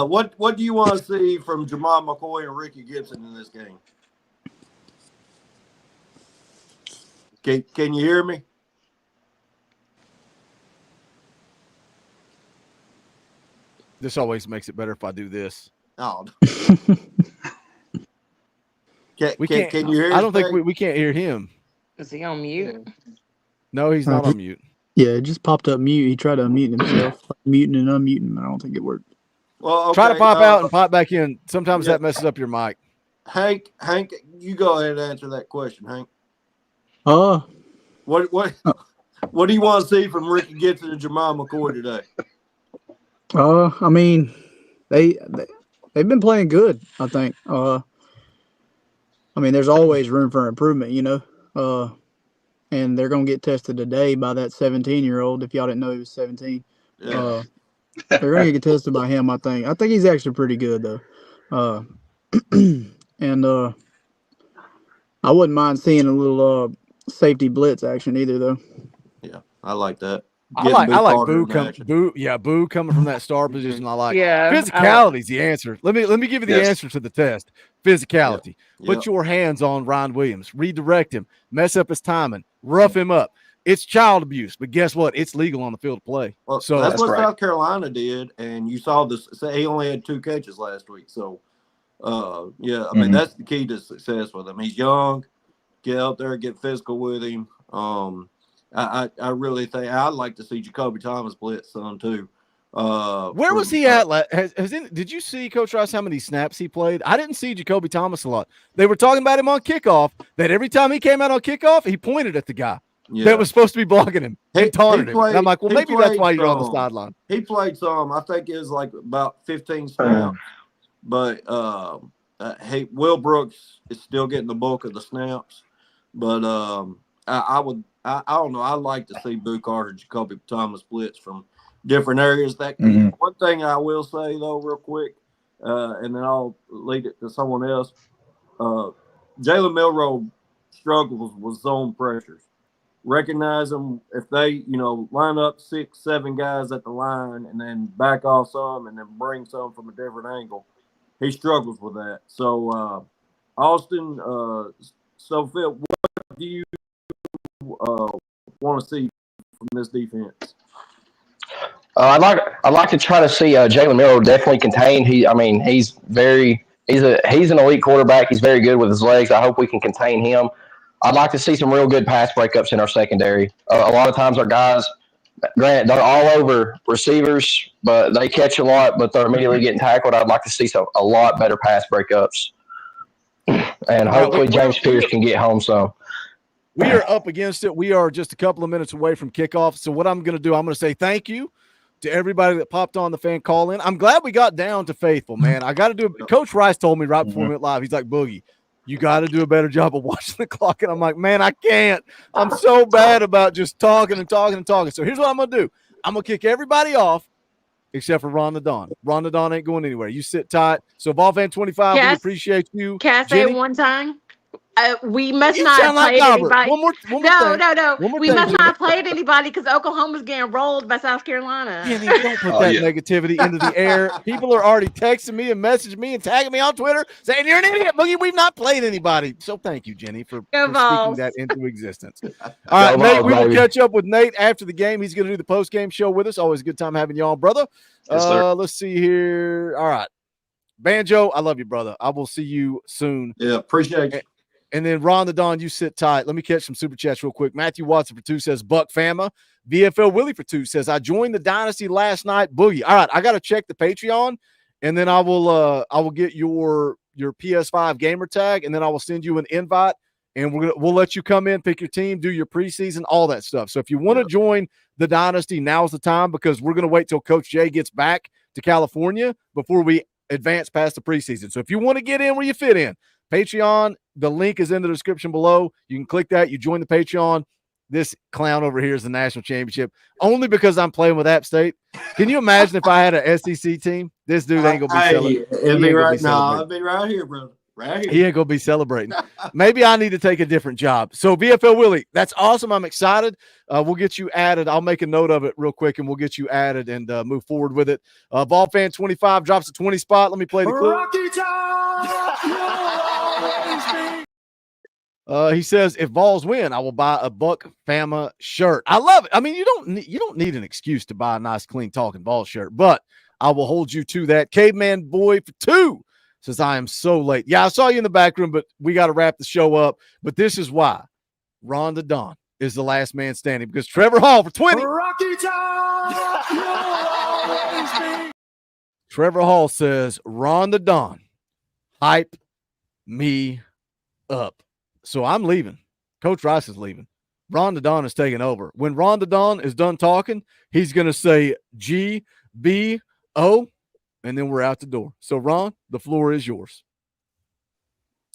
what do you want to see from Jamal McCoy and Ricky Gibson in this game? Can you hear me? This always makes it better if I do this. Oh. Can you hear? I don't think we can't hear him. Is he on mute? No, he's not on mute. Yeah, it just popped up mute. He tried to unmute himself, muting and unmuting, but I don't think it worked. Well, okay, try to pop out and pop back in. Sometimes that messes up your mic. Hank, you go ahead and answer that question, Hank. What do you want to see from Ricky Gibson and Jamal McCoy today? I mean, they've been playing good, I think. I mean, there's always room for improvement, and they're going to get tested today by that 17-year-old, if y'all didn't know he was 17. Yeah. They're going to get tested by him, I think. I think he's actually pretty good, though. And I wouldn't mind seeing a little safety blitz action either, though. Yeah, I like that. I like Boo coming from that star position. I like physicality is the answer. Let me give you the answer to the test. Physicality. Put your hands on Ryan Williams, redirect him, mess up his timing, rough him up. It's child abuse, but guess what? It's legal on the field of play. Well, so that's what South Carolina did, and you saw this. He only had 2 catches last week, so I mean that's the key to success with him. He's young. Get out there, get physical with him. I really think I'd like to see Jacoby Thomas blitz some too. Where was he at? Did you see, Coach Rice, how many snaps he played? I didn't see Jacoby Thomas a lot. They were talking about him on kickoff, that every time he came out on kickoff, he pointed at the guy that was supposed to be blocking him. He taunted him. And I'm like, well, maybe that's why you're on the sideline. He played some. I think it was like about 15 snaps. But Will Brooks is still getting the bulk of the snaps. But I don't know. I'd like to see Boo Carter and Jacoby Thomas blitz from different areas. One thing I will say though, real quick, and then I'll lead it to someone else. Jalen Milroe struggles with zone pressures. Recognize them if they, line up 6, 7 guys at the line and then back off some and then bring some from a different angle. He struggles with that. So Austin, Phil, what do you want to see from this defense? I'd like to try to see Jalen Miller definitely contain. He's an elite quarterback. He's very good with his legs. I hope we can contain him. I'd like to see some real good pass breakups in our secondary. A lot of times our guys, granted, they're all over receivers, but they catch a lot, but they're immediately getting tackled. I'd like to see a lot better pass breakups. And hopefully James Pierce can get home some. We are up against it. We are just a couple of minutes away from kickoff. So what I'm going to do, I'm going to say thank you to everybody that popped on the fan call in. I'm glad we got down to faithful, man. I got to do it. Coach Rice told me right before we went live, he's like, Boogie, you got to do a better job of watching the clock. And I'm like, man, I can't. I'm so bad about just talking and talking and talking. So here's what I'm going to do. I'm going to kick everybody off except for Ron the Don. Ron the Don ain't going anywhere. You sit tight. So Vol Fan 25, we appreciate you. Can I say it one time? We must You not sound like play Albert. anybody. One more No. One more We thing, must Jenny. not play anybody because Oklahoma's getting rolled by South Carolina. Jenny, don't put that negativity into the air. People are already texting me and messaging me and tagging me on Twitter saying you're an idiot, Boogie. We've not played anybody. So thank you, Jenny, for speaking Vols. that into existence. All right, Go Nate, Vols, we will baby. catch up with Nate after the game. He's going to do the post-game show with us. Always a good time having you on, brother. Yes, sir. Let's see here. All right. Banjo, I love you, brother. I will see you soon. Yeah, appreciate you. And then Ron the Don, you sit tight. Let me catch some super chats real quick. Matthew Watson for 2 says Buck Fama. VFL Willie for 2 says I joined the Dynasty last night. Boogie. All right, I got to check the Patreon, and then I will get your PS5 gamer tag, and then I will send you an invite, and we'll let you come in, pick your team, do your preseason, all that stuff. So if you want to join the Dynasty, now's the time because we're going to wait till Coach Jay gets back to California before we advance past the preseason. So if you want to get in where you fit in, Patreon, the link is in the description below. You can click that. You join the Patreon. This clown over here is the national championship only because I'm playing with App State. Can you imagine if I had an SEC team? This dude ain't gonna be celebrating. It'd be right now. I'll be right here, brother. Right here. He ain't gonna be celebrating. Maybe I need to take a different job. So VFL Willie, that's awesome. I'm excited. We'll get you added. I'll make a note of it real quick, and we'll get you added and move forward with it. Vol fan 25 drops a 20 spot. Let me play the clip. He says, if Vols win, I will buy a Buck Fama shirt. I love it. I mean, you don't need an excuse to buy a nice, clean Talkin Vols shirt, but I will hold you to that. Caveman Boy for 2 says, I am so late. Yeah, I saw you in the back room, but we got to wrap the show up. But this is why Ron the Don is the last man standing, because Trevor Hall for 20. Trevor Hall says, Ron the Don, hype me up. So I'm leaving. Coach Rice is leaving. Ron the Don is taking over. When Ron the Don is done talking, he's going to say G-B-O, and then we're out the door. So, Ron, the floor is yours.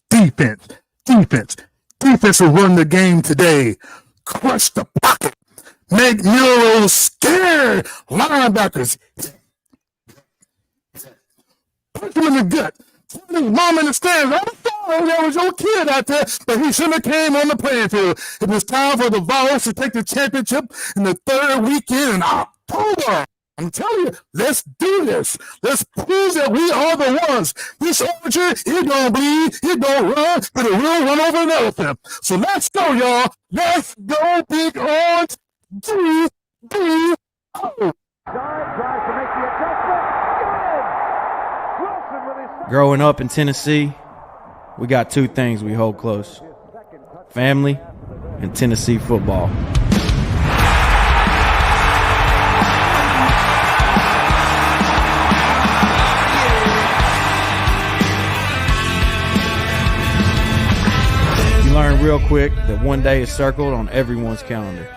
Defense will run the game today. Crush the pocket. Make Muro scared. Linebackers. Punch him in the gut. His mom in the stands. I'm sorry there was your kid out there, but he shouldn't have came on the playing field. It was time for the Vols to take the championship in the 3rd weekend in October. I'm telling you, let's do this. Let's prove that we are the ones. This Archer, he gonna bleed, he gonna run, but it will run over an elephant. So let's go, y'all. Let's go, Big Orange. G-B-O. Growing up in Tennessee, we got 2 things we hold close: family and Tennessee football. You learn real quick that one day is circled on everyone's calendar.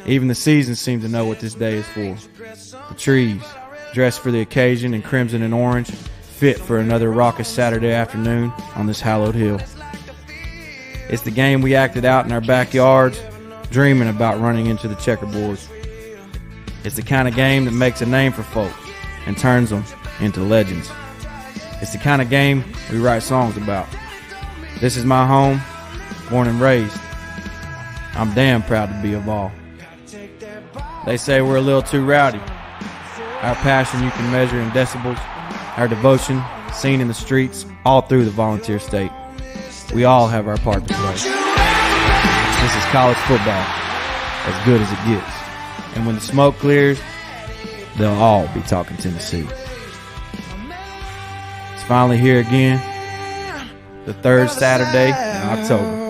Even the seasons seem to know what this day is for. The trees, dressed for the occasion in crimson and orange, fit for another raucous Saturday afternoon on this hallowed hill. It's the game we acted out in our backyards, dreaming about running into the checkerboards. It's the kind of game that makes a name for folks and turns them into legends. It's the kind of game we write songs about. This is my home, born and raised. I'm damn proud to be a Vol. They say we're a little too rowdy. Our passion you can measure in decibels. Our devotion, seen in the streets, all through the volunteer state. We all have our part to play. This is college football, as good as it gets. And when the smoke clears, they'll all be talking Tennessee. It's finally here again, the 3rd Saturday in October.